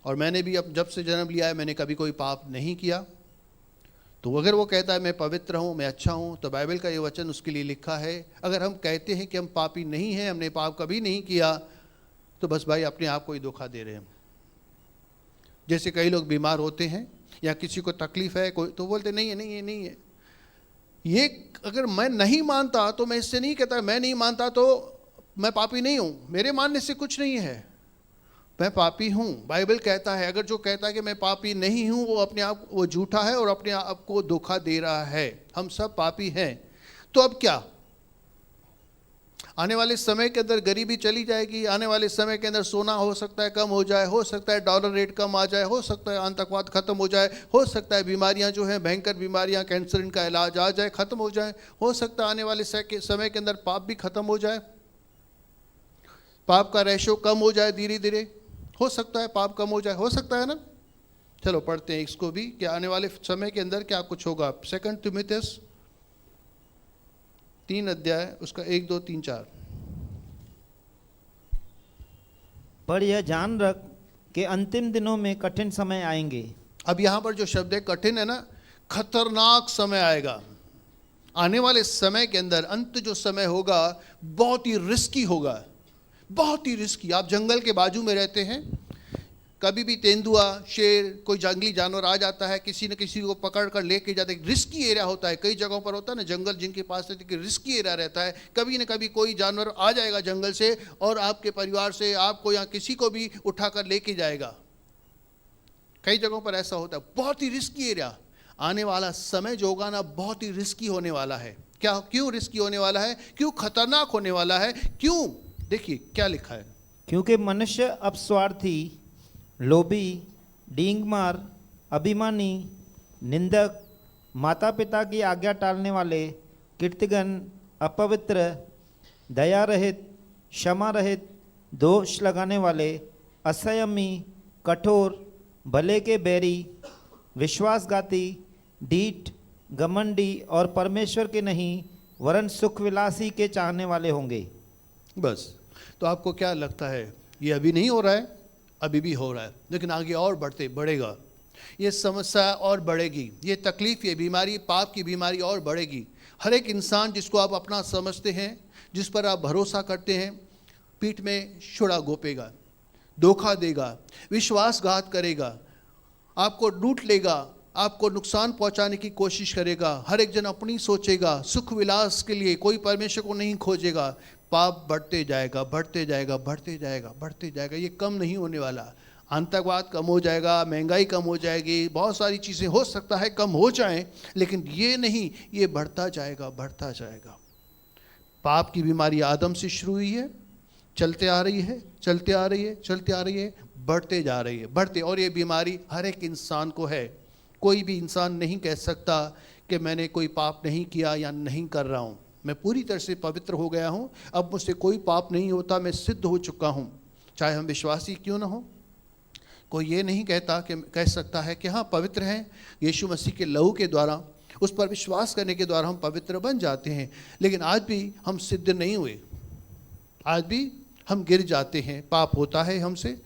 और मैंने भी अब जब से जन्म लिया है मैंने कभी कोई पाप नहीं किया, तो अगर वो कहता है मैं पवित्र हूँ, मैं अच्छा हूँ, तो बाइबल का ये वचन उसके लिए लिखा है। अगर हम कहते हैं कि हम पापी नहीं हैं, हमने पाप कभी नहीं किया, तो बस भाई अपने आप को ही धोखा दे रहे हैं। जैसे कई लोग बीमार होते हैं या किसी को तकलीफ है कोई, तो बोलते नहीं है नहीं है नहीं है। ये अगर मैं नहीं मानता तो मैं इससे नहीं कहता मैं नहीं मानता तो मैं पापी नहीं हूं, मेरे मानने से कुछ नहीं है, मैं पापी हूं। बाइबल कहता है अगर जो कहता है कि मैं पापी नहीं हूं, वो अपने आप वो झूठा है और अपने आप को धोखा दे रहा है। हम सब पापी हैं। तो अब क्या, आने वाले समय के अंदर गरीबी चली जाएगी, आने वाले समय के अंदर सोना हो सकता है कम हो जाए, हो सकता है डॉलर रेट कम आ जाए, हो सकता है आतंकवाद खत्म हो जाए, हो सकता है बीमारियां जो हैं भयंकर बीमारियां, कैंसर, इनका इलाज आ जाए, खत्म हो जाए, हो सकता है आने वाले समय के अंदर पाप भी खत्म हो जाए, पाप का रेशो कम हो जाए धीरे धीरे, हो सकता है पाप कम हो जाए, हो सकता है ना। चलो पढ़ते हैं इसको भी कि आने वाले समय के अंदर क्या कुछ होगा। 2 तीमुथियुस 3 अध्याय उसका 1, 2, 3, 4। पर यह जान रख कि अंतिम दिनों में कठिन समय आएंगे। अब यहां पर जो शब्द है कठिन है ना, खतरनाक समय आएगा। आने वाले समय के अंदर अंत जो समय होगा बहुत ही रिस्की होगा, बहुत ही रिस्की। आप जंगल के बाजू में रहते हैं, कभी भी तेंदुआ, शेर, कोई जंगली जानवर आ जाता है, किसी न किसी को पकड़ कर लेके जाते हैं। रिस्की एरिया होता है, कई जगहों पर होता है ना जंगल जिनके पास रिस्की एरिया रहता है। कभी न कभी कोई जानवर आ जाएगा जंगल से और आपके परिवार से आपको या किसी को भी उठाकर लेके जाएगा। कई जगहों पर ऐसा होता है, बहुत ही रिस्की एरिया। आने वाला समय जो होगा ना बहुत ही रिस्की होने वाला है। क्या, क्यों रिस्की होने वाला है, क्यों खतरनाक होने वाला है, क्यों? देखिए क्या लिखा है, क्योंकि मनुष्य अब स्वार्थी, लोभी, डींगमार, अभिमानी, निंदक, माता पिता की आज्ञा टालने वाले, कीर्तिगन, अपवित्र, दया रहित, क्षमा रहित, दोष लगाने वाले, असंयमी, कठोर, भले के बैरी, विश्वासघाती, ढीठ, घमंडी और परमेश्वर के नहीं वरन सुखविलासी के चाहने वाले होंगे। बस। तो आपको क्या लगता है, ये अभी नहीं हो रहा है? अभी भी हो रहा है, लेकिन आगे और बढ़ेगा। ये समस्या और बढ़ेगी, ये तकलीफ, ये बीमारी, पाप की बीमारी और बढ़ेगी। हर एक इंसान जिसको आप अपना समझते हैं, जिस पर आप भरोसा करते हैं, पीठ में छुरा घोंपेगा, धोखा देगा, विश्वासघात करेगा, आपको लूट लेगा, आपको नुकसान पहुंचाने की कोशिश करेगा। हर एक जन अपनी सोचेगा, सुख विलास के लिए, कोई परमेश्वर को नहीं खोजेगा। पाप बढ़ते जाएगा, बढ़ते जाएगा, बढ़ते जाएगा, बढ़ते जाएगा। ये कम नहीं होने वाला। आतंकवाद कम हो जाएगा, महंगाई कम हो जाएगी, बहुत सारी चीज़ें हो सकता है कम हो जाएं, लेकिन ये नहीं, ये बढ़ता जाएगा, बढ़ता जाएगा। पाप की बीमारी आदम से शुरू हुई है, चलते आ रही है, चलते आ रही है, चलते आ रही है, बढ़ते जा रही है, बढ़ते। और ये बीमारी हर एक इंसान को है। कोई भी इंसान नहीं कह सकता कि मैंने कोई पाप नहीं किया या नहीं कर रहा हूँ, मैं पूरी तरह से पवित्र हो गया हूँ, अब मुझसे कोई पाप नहीं होता, मैं सिद्ध हो चुका हूँ। चाहे हम विश्वासी क्यों ना हो, कोई ये नहीं कहता कि कह सकता है कि हाँ पवित्र हैं, यीशु मसीह के लहू के द्वारा, उस पर विश्वास करने के द्वारा हम पवित्र बन जाते हैं। लेकिन आज भी हम सिद्ध नहीं हुए, आज भी हम गिर जाते हैं, पाप होता है हमसे,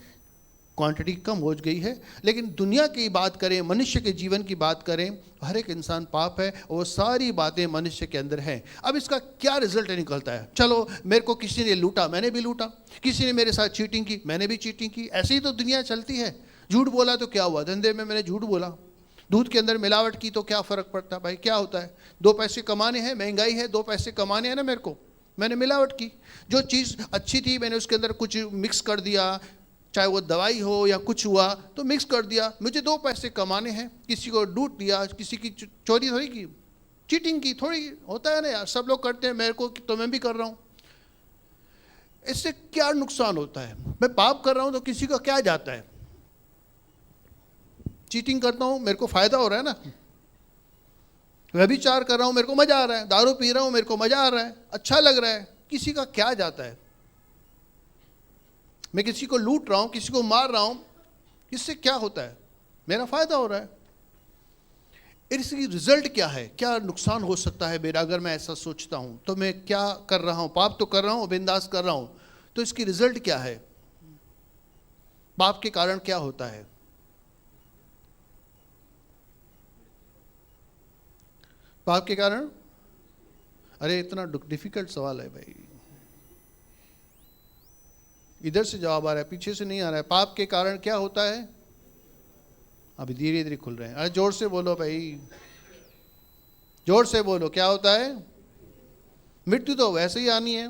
क्वांटिटी कम हो गई है। लेकिन दुनिया की बात करें, मनुष्य के जीवन की बात करें, हर एक इंसान पाप है और वो सारी बातें मनुष्य के अंदर हैं। अब इसका क्या रिजल्ट निकलता है? चलो मेरे को किसी ने लूटा, मैंने भी लूटा, किसी ने मेरे साथ चीटिंग की, मैंने भी चीटिंग की। ऐसे ही तो दुनिया चलती है। झूठ बोला तो क्या हुआ, धंधे में मैंने झूठ बोला, दूध के अंदर मिलावट की तो क्या फ़र्क पड़ता भाई, क्या होता है? 2 पैसे कमाने हैं, महंगाई है, 2 पैसे कमाने हैं ना मेरे को, मैंने मिलावट की। जो चीज़ अच्छी थी मैंने उसके अंदर कुछ मिक्स कर दिया, चाहे वो दवाई हो या कुछ हुआ तो मिक्स कर दिया, मुझे 2 पैसे कमाने हैं। किसी को लूट दिया, किसी की चोरी थोड़ी की, चीटिंग की थोड़ी, होता है ना यार, सब लोग करते हैं, मेरे को तो मैं भी कर रहा हूँ। इससे क्या नुकसान होता है? मैं पाप कर रहा हूँ तो किसी का क्या जाता है? चीटिंग करता हूँ मेरे को फायदा हो रहा है ना, व्यभिचार कर रहा हूँ मेरे को मजा आ रहा है, दारू पी रहा हूँ मेरे को मजा आ रहा है, अच्छा लग रहा है, किसी का क्या जाता है? मैं किसी को लूट रहा हूं, किसी को मार रहा हूं, इससे क्या होता है? मेरा फायदा हो रहा है। इसकी रिजल्ट क्या है, क्या नुकसान हो सकता है मेरा? अगर मैं ऐसा सोचता हूं तो मैं क्या कर रहा हूं? पाप तो कर रहा हूं, बिंदास कर रहा हूं, तो इसकी रिजल्ट क्या है? पाप के कारण क्या होता है? पाप के कारण, अरे इतना डिफिकल्ट सवाल है भाई। इधर से जवाब आ रहा है, पीछे से नहीं आ रहा है। पाप के कारण क्या होता है? अभी धीरे धीरे खुल रहे हैं। अरे जोर से बोलो भाई, जोर से बोलो, क्या होता है? मृत्यु तो वैसे ही आनी है।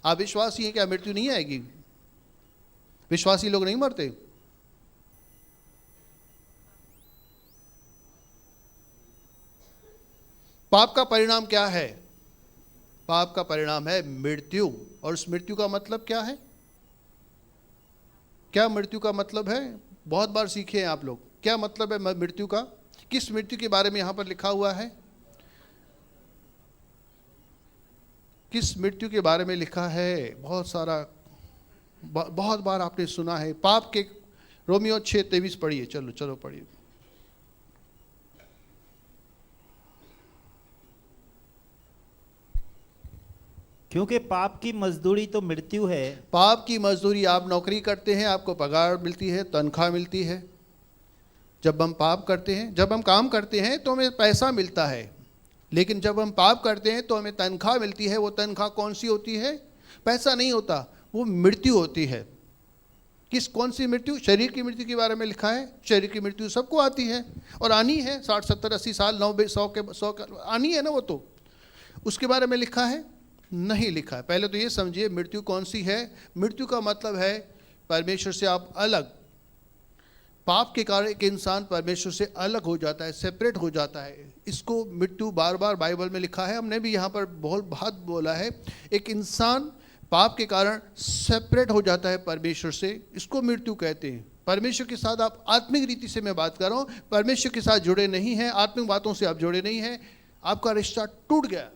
आप विश्वासी हैं क्या मृत्यु नहीं आएगी? विश्वासी लोग नहीं मरते। पाप का परिणाम क्या है? पाप का परिणाम है मृत्यु। और उस मृत्यु का मतलब क्या है? क्या मृत्यु का मतलब है? बहुत बार सीखे हैं आप लोग, क्या मतलब है मृत्यु का? किस मृत्यु के बारे में यहां पर लिखा हुआ है? किस मृत्यु के बारे में लिखा है? बहुत सारा, बहुत बार आपने सुना है। पाप के, रोमियो 6:23 पढ़िए। चलो चलो पढ़िए। क्योंकि पाप की मजदूरी तो मृत्यु है। पाप की मजदूरी, आप नौकरी करते हैं, आपको पगार मिलती है, तनख्वाह मिलती है। जब हम पाप करते हैं, जब हम काम करते हैं तो हमें पैसा मिलता है, लेकिन जब हम पाप करते हैं तो हमें तनख्वाह मिलती है। वो तनख्वाह कौन सी होती है? पैसा नहीं होता, वो मृत्यु होती है। कौन सी मृत्यु? शरीर की मृत्यु के बारे में लिखा है। शरीर की मृत्यु सबको आती है और आनी है। 60 70 80 साल 90 100 आनी है ना। वो तो उसके बारे में लिखा है? नहीं लिखा है। पहले तो ये समझिए मृत्यु कौन सी है। मृत्यु का मतलब है परमेश्वर से आप अलग। पाप के कारण एक इंसान परमेश्वर से अलग हो जाता है, सेपरेट हो जाता है। इसको मृत्यु बार बार बाइबल में लिखा है। हमने भी यहाँ पर बहुत बात बोला है। एक इंसान पाप के कारण सेपरेट हो जाता है परमेश्वर से, इसको मृत्यु कहते हैं। परमेश्वर के साथ आप आत्मिक रीति से, मैं बात कर रहा हूँ, परमेश्वर के साथ जुड़े नहीं हैं, आत्मिक बातों से आप जुड़े नहीं हैं, आपका रिश्ता टूट गया।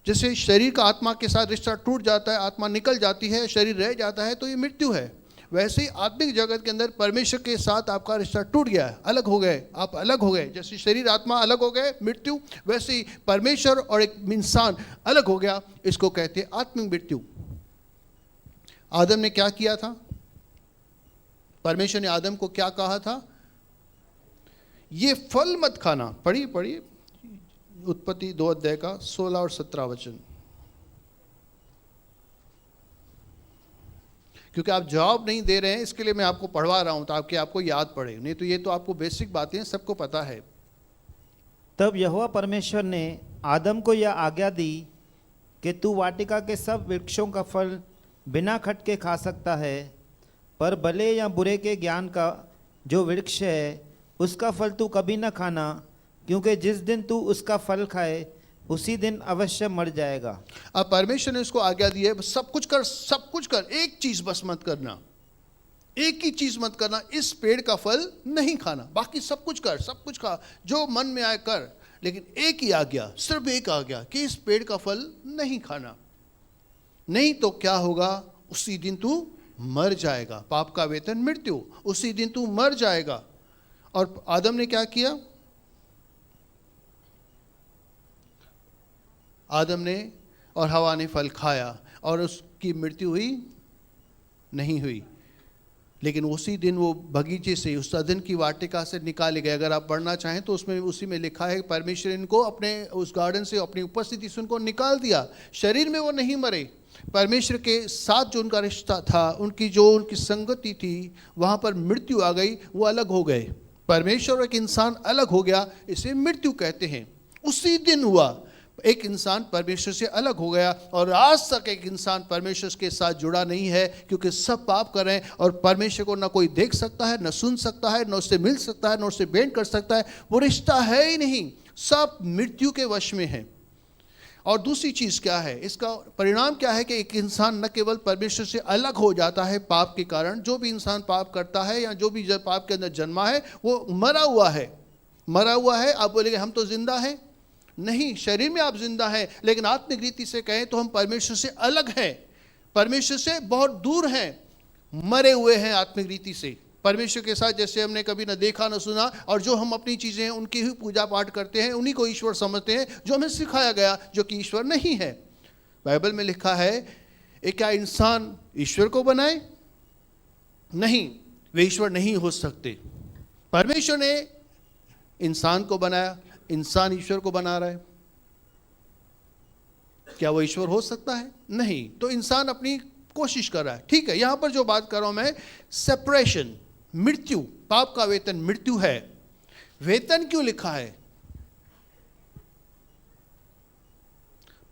जैसे शरीर का आत्मा के साथ रिश्ता टूट जाता है, आत्मा निकल जाती है, शरीर रह जाता है, तो ये मृत्यु है। वैसे ही आत्मिक जगत के अंदर परमेश्वर के साथ आपका रिश्ता टूट गया है, अलग हो गए, आप अलग हो गए। जैसे शरीर आत्मा अलग हो गए, मृत्यु, वैसे ही परमेश्वर और एक इंसान अलग हो गया, इसको कहते हैं आत्मिक मृत्यु। आदम ने क्या किया था? परमेश्वर ने आदम को क्या कहा था? ये फल मत खाना। पढ़िए पढ़िए, उत्पत्ति 2 अध्याय का 16 और 17 वचन। क्योंकि आप जवाब नहीं दे रहे हैं, इसके लिए मैं आपको पढ़वा रहा हूं ताकि आपको याद पड़े। नहीं तो ये तो आपको बेसिक बातें सबको पता है। तब यहोवा परमेश्वर ने आदम को यह आज्ञा दी कि तू वाटिका के सब वृक्षों का फल बिना खटके खा सकता है, पर भले या बुरे के ज्ञान का जो वृक्ष है उसका फल तू कभी न खाना, क्योंकि जिस दिन तू उसका फल खाए उसी दिन अवश्य मर जाएगा। अब परमेश्वर ने उसको आज्ञा दी है, सब कुछ कर, सब कुछ कर, एक चीज बस मत करना, एक ही चीज मत करना, इस पेड़ का फल नहीं खाना। बाकी सब कुछ कर, सब कुछ खा, जो मन में आए कर, लेकिन एक ही आज्ञा, सिर्फ एक आज्ञा कि इस पेड़ का फल नहीं खाना, नहीं तो क्या होगा? उसी दिन तू मर जाएगा। पाप का वेतन मृत्यु, उसी दिन तू मर जाएगा। और आदम ने क्या किया? आदम ने और हवा ने फल खाया और उसकी मृत्यु हुई? नहीं हुई। लेकिन उसी दिन वो बगीचे से, उस अदन की वाटिका से निकाले गए। अगर आप पढ़ना चाहें तो उसमें, उसी में लिखा है परमेश्वर इनको अपने उस गार्डन से, अपनी उपस्थिति से उनको निकाल दिया। शरीर में वो नहीं मरे, परमेश्वर के साथ जो उनका रिश्ता था, उनकी संगति थी, वहाँ पर मृत्यु आ गई, वो अलग हो गए। परमेश्वर और एक इंसान अलग हो गया, इसे मृत्यु कहते हैं। उसी दिन हुआ, एक इंसान परमेश्वर से अलग हो गया और आज तक एक इंसान परमेश्वर के साथ जुड़ा नहीं है, क्योंकि सब पाप कर रहे हैं और परमेश्वर को ना कोई देख सकता है, ना सुन सकता है, ना उससे मिल सकता है, ना उससे भेंट कर सकता है। वो रिश्ता है ही नहीं, सब मृत्यु के वश में है। और दूसरी चीज क्या है? इसका परिणाम क्या है कि एक इंसान न केवल परमेश्वर से अलग हो जाता है पाप के कारण, जो भी इंसान पाप करता है या जो भी पाप के अंदर जन्मा है वो मरा हुआ है। मरा हुआ है। आप बोलेंगे हम तो जिंदा हैं। नहीं, शरीर में आप जिंदा हैं, लेकिन आत्मिक रीति से कहें तो हम परमेश्वर से अलग हैं, परमेश्वर से बहुत दूर हैं, मरे हुए हैं आत्मिक रीति से। परमेश्वर के साथ जैसे हमने कभी न देखा न सुना, और जो हम अपनी चीज़ें हैं उनकी ही पूजा पाठ करते हैं, उन्हीं को ईश्वर समझते हैं, जो हमें सिखाया गया, जो कि ईश्वर नहीं है। बाइबल में लिखा है, क्या इंसान ईश्वर को बनाए? नहीं, वे ईश्वर नहीं हो सकते। परमेश्वर ने इंसान को बनाया, इंसान ईश्वर को बना रहा है। क्या वो ईश्वर हो सकता है? नहीं। तो इंसान अपनी कोशिश कर रहा है। ठीक है, यहां पर जो बात कर रहा हूं मैं, सेपरेशन, मृत्यु, पाप का वेतन मृत्यु है। वेतन क्यों लिखा है?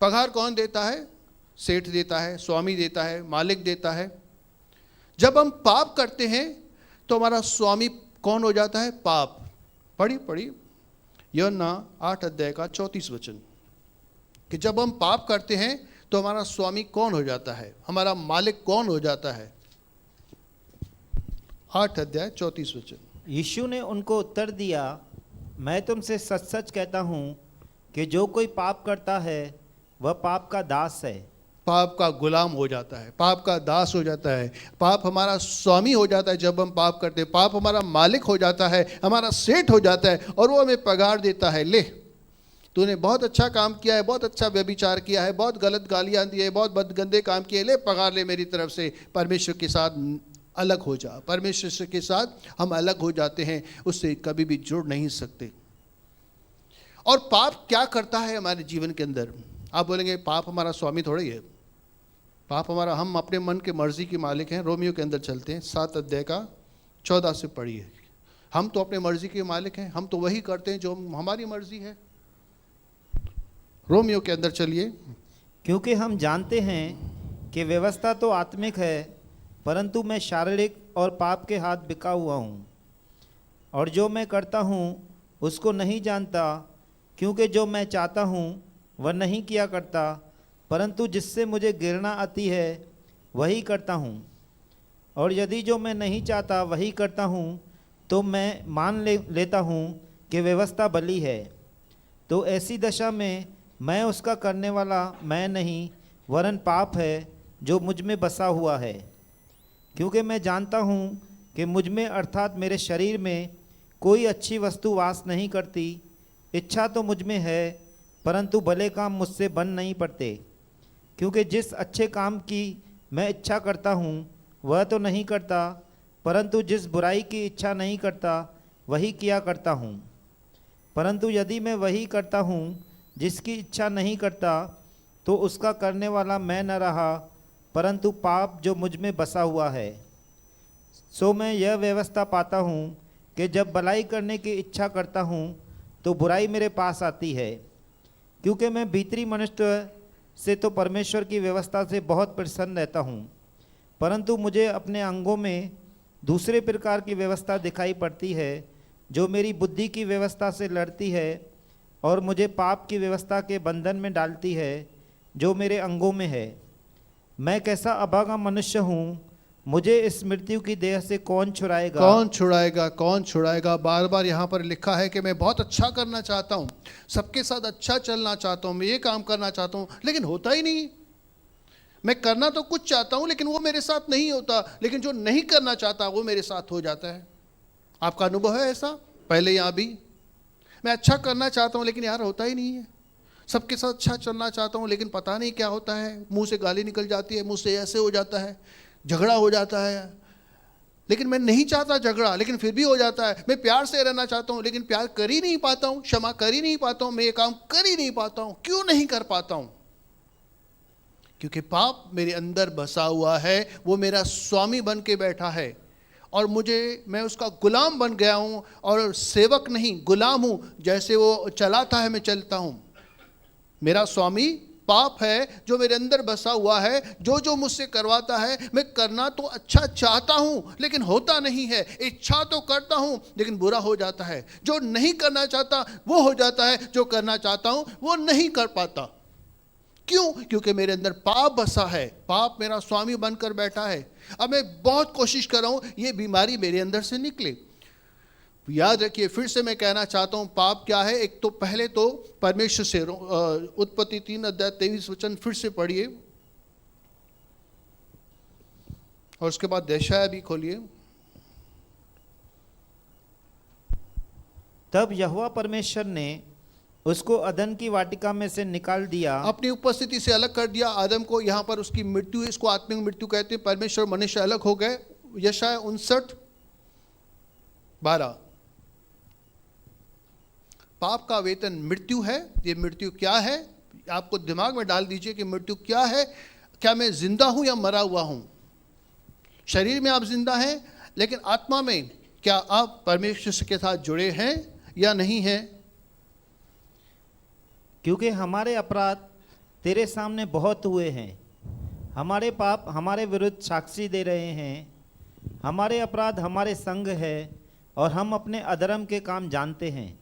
पगार कौन देता है? सेठ देता है, स्वामी देता है, मालिक देता है। जब हम पाप करते हैं तो हमारा स्वामी कौन हो जाता है? पाप। पढ़िए यूहन्ना 8 अध्याय का 34 वचन, कि जब हम पाप करते हैं तो हमारा स्वामी कौन हो जाता है, हमारा मालिक कौन हो जाता है? 8 अध्याय 34 वचन। यीशु ने उनको उत्तर दिया, मैं तुमसे सच सच कहता हूँ कि जो कोई पाप करता है वह पाप का दास है। पाप का गुलाम हो जाता है, पाप का दास हो जाता है। पाप हमारा स्वामी हो जाता है जब हम पाप करते हैं। पाप हमारा मालिक हो जाता है, हमारा सेठ हो जाता है, और वो हमें पगार देता है। ले, तूने बहुत अच्छा काम किया है, बहुत अच्छा व्यभिचार किया है, बहुत गलत गालियां दी है, बहुत गंदे काम किए, ले पगार ले मेरी तरफ से। परमेश्वर के साथ अलग हो जा। परमेश्वर के साथ हम अलग हो जाते हैं, उससे कभी भी जुड़ नहीं सकते। और पाप क्या करता है हमारे जीवन के अंदर? आप बोलेंगे पाप हमारा स्वामी थोड़ा ही है। पाप हमारा, हम अपने मन के मर्जी के मालिक हैं। रोमियो के अंदर चलते हैं, 7 अध्याय का 14 से पढ़िए। हम तो अपने मर्जी के मालिक हैं, हम तो वही करते हैं जो हमारी मर्जी है। रोमियो के अंदर चलिए। क्योंकि हम जानते हैं कि व्यवस्था तो आत्मिक है, परंतु मैं शारीरिक और पाप के हाथ बिका हुआ हूँ। और जो मैं करता हूँ उसको नहीं जानता, क्योंकि जो मैं चाहता हूँ वह नहीं किया करता, परंतु जिससे मुझे घृणा आती है वही करता हूँ। और यदि जो मैं नहीं चाहता वही करता हूँ, तो मैं मान लेता हूँ कि व्यवस्था भली है। तो ऐसी दशा में मैं उसका करने वाला मैं नहीं, वरन पाप है जो मुझ में बसा हुआ है। क्योंकि मैं जानता हूँ कि मुझ में अर्थात मेरे शरीर में कोई अच्छी वस्तु वास नहीं करती। इच्छा तो मुझ में है, परंतु भले काम मुझसे बन नहीं पड़ते। क्योंकि जिस अच्छे काम की मैं इच्छा करता हूँ वह तो नहीं करता, परंतु जिस बुराई की इच्छा नहीं करता वही किया करता हूँ। परंतु यदि मैं वही करता हूँ जिसकी इच्छा नहीं करता, तो उसका करने वाला मैं न रहा, परंतु पाप जो मुझ में बसा हुआ है। सो मैं यह व्यवस्था पाता हूँ कि जब भलाई करने की इच्छा करता हूँ तो बुराई मेरे पास आती है। क्योंकि मैं भीतरी मनुष्य से तो परमेश्वर की व्यवस्था से बहुत प्रसन्न रहता हूँ, परंतु मुझे अपने अंगों में दूसरे प्रकार की व्यवस्था दिखाई पड़ती है, जो मेरी बुद्धि की व्यवस्था से लड़ती है और मुझे पाप की व्यवस्था के बंधन में डालती है जो मेरे अंगों में है। मैं कैसा अभागा मनुष्य हूँ, मुझे इस मृत्यु की देह से कौन छुड़ाएगा? कौन छुड़ाएगा? कौन छुड़ाएगा? बार बार यहाँ पर लिखा है कि मैं बहुत अच्छा करना चाहता हूँ, सबके साथ अच्छा चलना चाहता हूँ, मैं ये काम करना चाहता हूँ, लेकिन होता ही नहीं। मैं करना तो कुछ चाहता हूँ लेकिन वो मेरे साथ नहीं होता, लेकिन जो नहीं करना चाहता वो मेरे साथ हो जाता है। आपका अनुभव है ऐसा? पहले यहाँ भी मैं अच्छा करना चाहता हूँ लेकिन यार होता ही नहीं है। सबके साथ अच्छा चलना चाहता हूँ लेकिन पता नहीं क्या होता है, मुंह से गाली निकल जाती है, मुंह से ऐसे हो जाता है, झगड़ा हो जाता है। लेकिन मैं नहीं चाहता झगड़ा, लेकिन फिर भी हो जाता है। मैं प्यार से रहना चाहता हूँ लेकिन प्यार कर ही नहीं पाता हूँ, क्षमा कर ही नहीं पाता हूँ, मैं ये काम कर ही नहीं पाता हूँ। क्यों नहीं कर पाता हूँ? क्योंकि पाप मेरे अंदर बसा हुआ है, वो मेरा स्वामी बन के बैठा है और मैं उसका गुलाम बन गया हूँ, और सेवक नहीं गुलाम हूँ। जैसे वो चलाता है मैं चलता हूँ। मेरा स्वामी पाप है जो मेरे अंदर बसा हुआ है, जो मुझसे करवाता है। मैं करना तो अच्छा चाहता हूं लेकिन होता नहीं है, इच्छा तो करता हूं लेकिन बुरा हो जाता है। जो नहीं करना चाहता वो हो जाता है, जो करना चाहता हूं वो नहीं कर पाता। क्यों? क्योंकि मेरे अंदर पाप बसा है, पाप मेरा स्वामी बनकर बैठा है। अब मैं बहुत कोशिश कर रहा हूं ये बीमारी मेरे अंदर से निकले। याद रखिए, फिर से मैं कहना चाहता हूं पाप क्या है। एक तो पहले तो परमेश्वर से, उत्पत्ति 3 अध्याय 23 वचन फिर से पढ़िए, और उसके बाद यशायाह भी खोलिए। तब यहोवा परमेश्वर ने उसको अदन की वाटिका में से निकाल दिया, अपनी उपस्थिति से अलग कर दिया आदम को। यहां पर उसकी मृत्यु, इसको आत्मिक मृत्यु कहते हैं। परमेश्वर मनुष्य अलग हो गए। यशायाह 59:12। पाप का वेतन मृत्यु है। ये मृत्यु क्या है? आपको दिमाग में डाल दीजिए कि मृत्यु क्या है। क्या मैं जिंदा हूं या मरा हुआ हूं? शरीर में आप जिंदा हैं, लेकिन आत्मा में क्या आप परमेश्वर के साथ जुड़े हैं या नहीं हैं? क्योंकि हमारे अपराध तेरे सामने बहुत हुए हैं, हमारे पाप हमारे विरुद्ध साक्षी दे रहे हैं। हमारे अपराध हमारे संग है और हम अपने अधर्म के काम जानते हैं।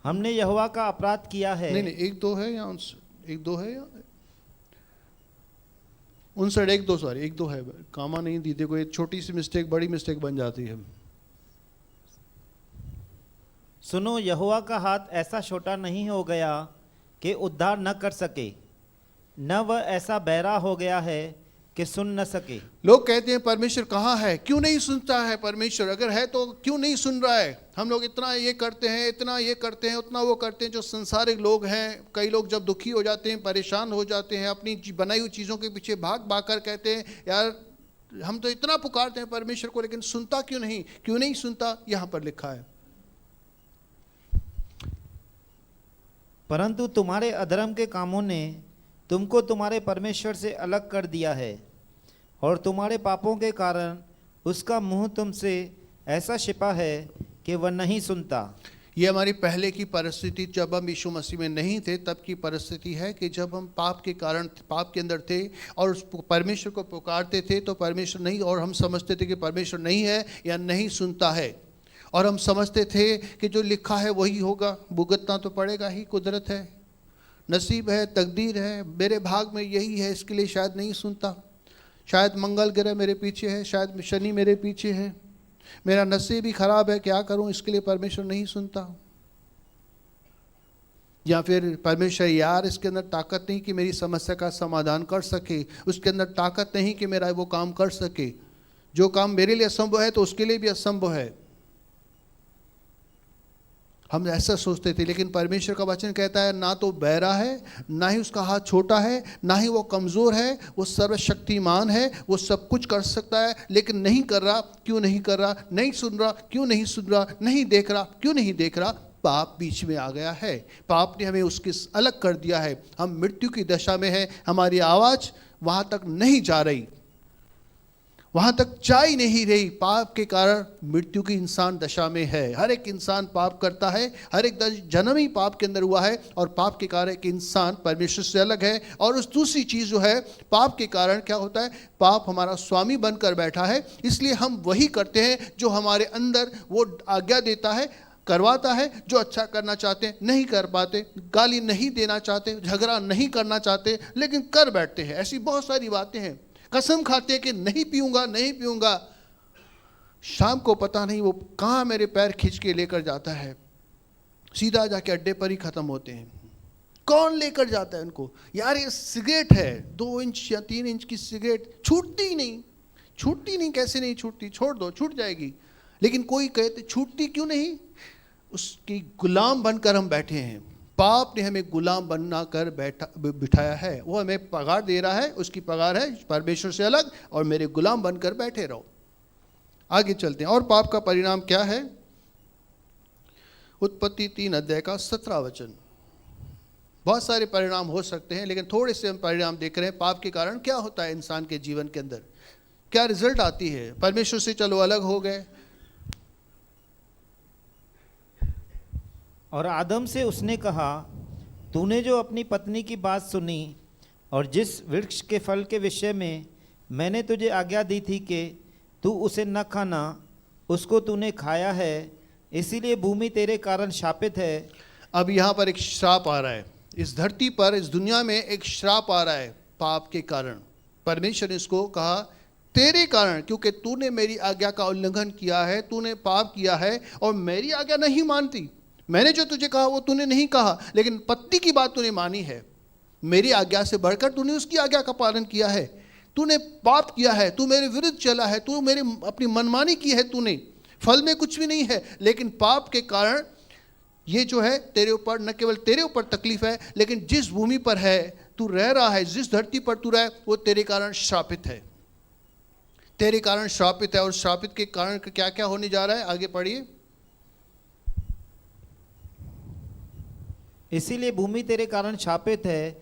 हमने यहोवा का अपराध किया है। नहीं, एक दो है या एक दो है या 59 एक दो, सॉरी एक दो है, कामा नहीं दी। देखो, एक छोटी सी मिस्टेक बड़ी मिस्टेक बन जाती है। सुनो, यहोवा का हाथ ऐसा छोटा नहीं हो गया कि उद्धार न कर सके, न वह ऐसा बहरा हो गया है कि सुन न सके। लोग कहते हैं परमेश्वर कहाँ है, क्यों नहीं सुनता है परमेश्वर? अगर है तो क्यों नहीं सुन रहा है? हम लोग इतना ये करते हैं, इतना ये करते हैं, उतना वो करते हैं। जो संसारिक लोग हैं, कई लोग जब दुखी हो जाते हैं, परेशान हो जाते हैं, अपनी बनाई हुई चीज़ों के पीछे भाग भाग कर कहते हैं, यार हम तो इतना पुकारते हैं परमेश्वर को, लेकिन सुनता क्यों नहीं? क्यों नहीं सुनता? यहाँ पर लिखा है, परंतु तुम्हारे अधर्म के कामों ने तुमको तुम्हारे परमेश्वर से अलग कर दिया है, और तुम्हारे पापों के कारण उसका मुंह तुमसे ऐसा छिपा है कि वह नहीं सुनता। ये हमारी पहले की परिस्थिति, जब हम यीशु मसीह में नहीं थे तब की परिस्थिति है कि जब हम पाप के कारण, पाप के अंदर थे और उस परमेश्वर को पुकारते थे तो परमेश्वर नहीं, और हम समझते थे कि परमेश्वर नहीं है या नहीं सुनता है, और हम समझते थे कि जो लिखा है वही होगा, भुगतना तो पड़ेगा ही, कुदरत है, नसीब है, तकदीर है, मेरे भाग में यही है, इसके लिए शायद नहीं सुनता। शायद मंगल ग्रह मेरे पीछे है, शायद शनि मेरे पीछे है, मेरा नसीब ही खराब है, क्या करूं, इसके लिए परमेश्वर नहीं सुनता। या फिर परमेश्वर, यार इसके अंदर ताकत नहीं कि मेरी समस्या का समाधान कर सके, उसके अंदर ताकत नहीं कि मेरा वो काम कर सके, जो काम मेरे लिए असंभव है तो उसके लिए भी असंभव है। हम ऐसा सोचते थे, लेकिन परमेश्वर का वचन कहता है ना तो बहरा है, ना ही उसका हाथ छोटा है, ना ही वो कमज़ोर है, वो सर्वशक्तिमान है, वो सब कुछ कर सकता है, लेकिन नहीं कर रहा। क्यों नहीं कर रहा? नहीं सुन रहा। क्यों नहीं सुन रहा? नहीं देख रहा। क्यों नहीं देख रहा? पाप बीच में आ गया है, पाप ने हमें उसके अलग कर दिया है, हम मृत्यु की दशा में है, हमारी आवाज़ वहाँ तक नहीं जा रही, वहां तक जा ही नहीं रही। पाप के कारण मृत्यु की इंसान दशा में है। हर एक इंसान पाप करता है, हर एक जन्म ही पाप के अंदर हुआ है, और पाप के कारण एक इंसान परमेश्वर से अलग है। और उस दूसरी चीज़ जो है, पाप के कारण क्या होता है, पाप हमारा स्वामी बनकर बैठा है, इसलिए हम वही करते हैं जो हमारे अंदर वो आज्ञा देता है, करवाता है। जो अच्छा करना चाहते हैं नहीं कर पाते, गाली नहीं देना चाहते, झगड़ा नहीं करना चाहते, लेकिन कर बैठते हैं। ऐसी बहुत सारी बातें हैं। कसम खाते हैं कि नहीं पीऊंगा, नहीं पीऊंगा, शाम को पता नहीं वो कहाँ मेरे पैर खींच के लेकर जाता है, सीधा जाके अड्डे पर ही खत्म होते हैं। कौन लेकर जाता है उनको? यार ये सिगरेट है, 2 इंच या 3 इंच की सिगरेट, छूटती ही नहीं, छूटती नहीं। कैसे नहीं छूटती? छोड़ दो, छूट जाएगी। लेकिन कोई कहते छूटती क्यों नहीं? उसकी गुलाम बनकर हम बैठे हैं। पाप ने हमें गुलाम बना कर बिठाया है। वो हमें पगार दे रहा है, उसकी पगार है परमेश्वर से अलग, और मेरे गुलाम बनकर बैठे रहो। आगे चलते हैं। और पाप का परिणाम क्या है? उत्पत्ति 3 अध्याय का 17 वचन। बहुत सारे परिणाम हो सकते हैं, लेकिन थोड़े से हम परिणाम देख रहे हैं। पाप के कारण क्या होता है इंसान के जीवन के अंदर, क्या रिजल्ट आती है? परमेश्वर से चलो अलग हो गए। और आदम से उसने कहा, तूने जो अपनी पत्नी की बात सुनी और जिस वृक्ष के फल के विषय में मैंने तुझे आज्ञा दी थी कि तू उसे न खाना, उसको तूने खाया है, इसीलिए भूमि तेरे कारण शापित है। अब यहाँ पर एक श्राप आ रहा है, इस धरती पर, इस दुनिया में एक श्राप आ रहा है पाप के कारण। परमेश्वर ने इसको कहा तेरे कारण, क्योंकि तूने मेरी आज्ञा का उल्लंघन किया है, तूने पाप किया है और मेरी आज्ञा नहीं मानती। मैंने जो तुझे कहा वो तूने नहीं कहा, लेकिन पत्नी की बात तूने मानी है। मेरी आज्ञा से बढ़कर तूने उसकी आज्ञा का पालन किया है। तूने पाप किया है, तू मेरे विरुद्ध चला है, तू मेरी अपनी मनमानी की है तूने। फल में कुछ भी नहीं है, लेकिन पाप के कारण ये जो है तेरे ऊपर, न केवल तेरे ऊपर तकलीफ है, लेकिन जिस भूमि पर है तू रह रहा है, जिस धरती पर तू रहा है, वो तेरे कारण श्रापित है। तेरे कारण श्रापित है। और श्रापित के कारण क्या क्या होने जा रहा है? आगे पढ़िए। इसीलिए भूमि तेरे कारण शापित है,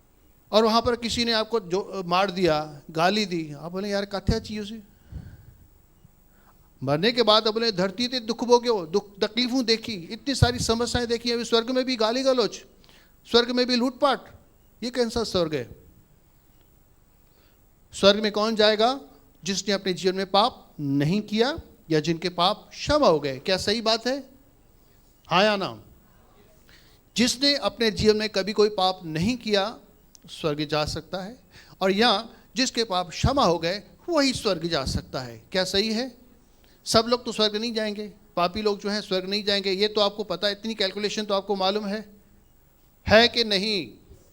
और वहां पर किसी ने आपको जो मार दिया, गाली दी, आप बोले यार कथ्या चाहिए उसे। मरने के बाद अपने धरती ते दुख भोग्यो, दुख तकलीफों देखी, इतनी सारी समस्याएं देखी, अभी स्वर्ग में भी गाली गलौज, स्वर्ग में भी लूटपाट, ये कैसा स्वर्ग है? स्वर्ग में कौन जाएगा? जिसने अपने जीवन में पाप नहीं किया या जिनके पाप क्षमा हो गए। क्या सही बात है? हाँ या ना? जिसने अपने जीवन में कभी कोई पाप नहीं किया स्वर्ग जा सकता है, और या जिसके पाप क्षमा हो गए वही स्वर्ग जा सकता है। क्या सही है? सब लोग तो स्वर्ग नहीं जाएंगे, पापी लोग जो हैं स्वर्ग नहीं जाएंगे, ये तो आपको पता है, इतनी कैलकुलेशन तो आपको मालूम है कि नहीं?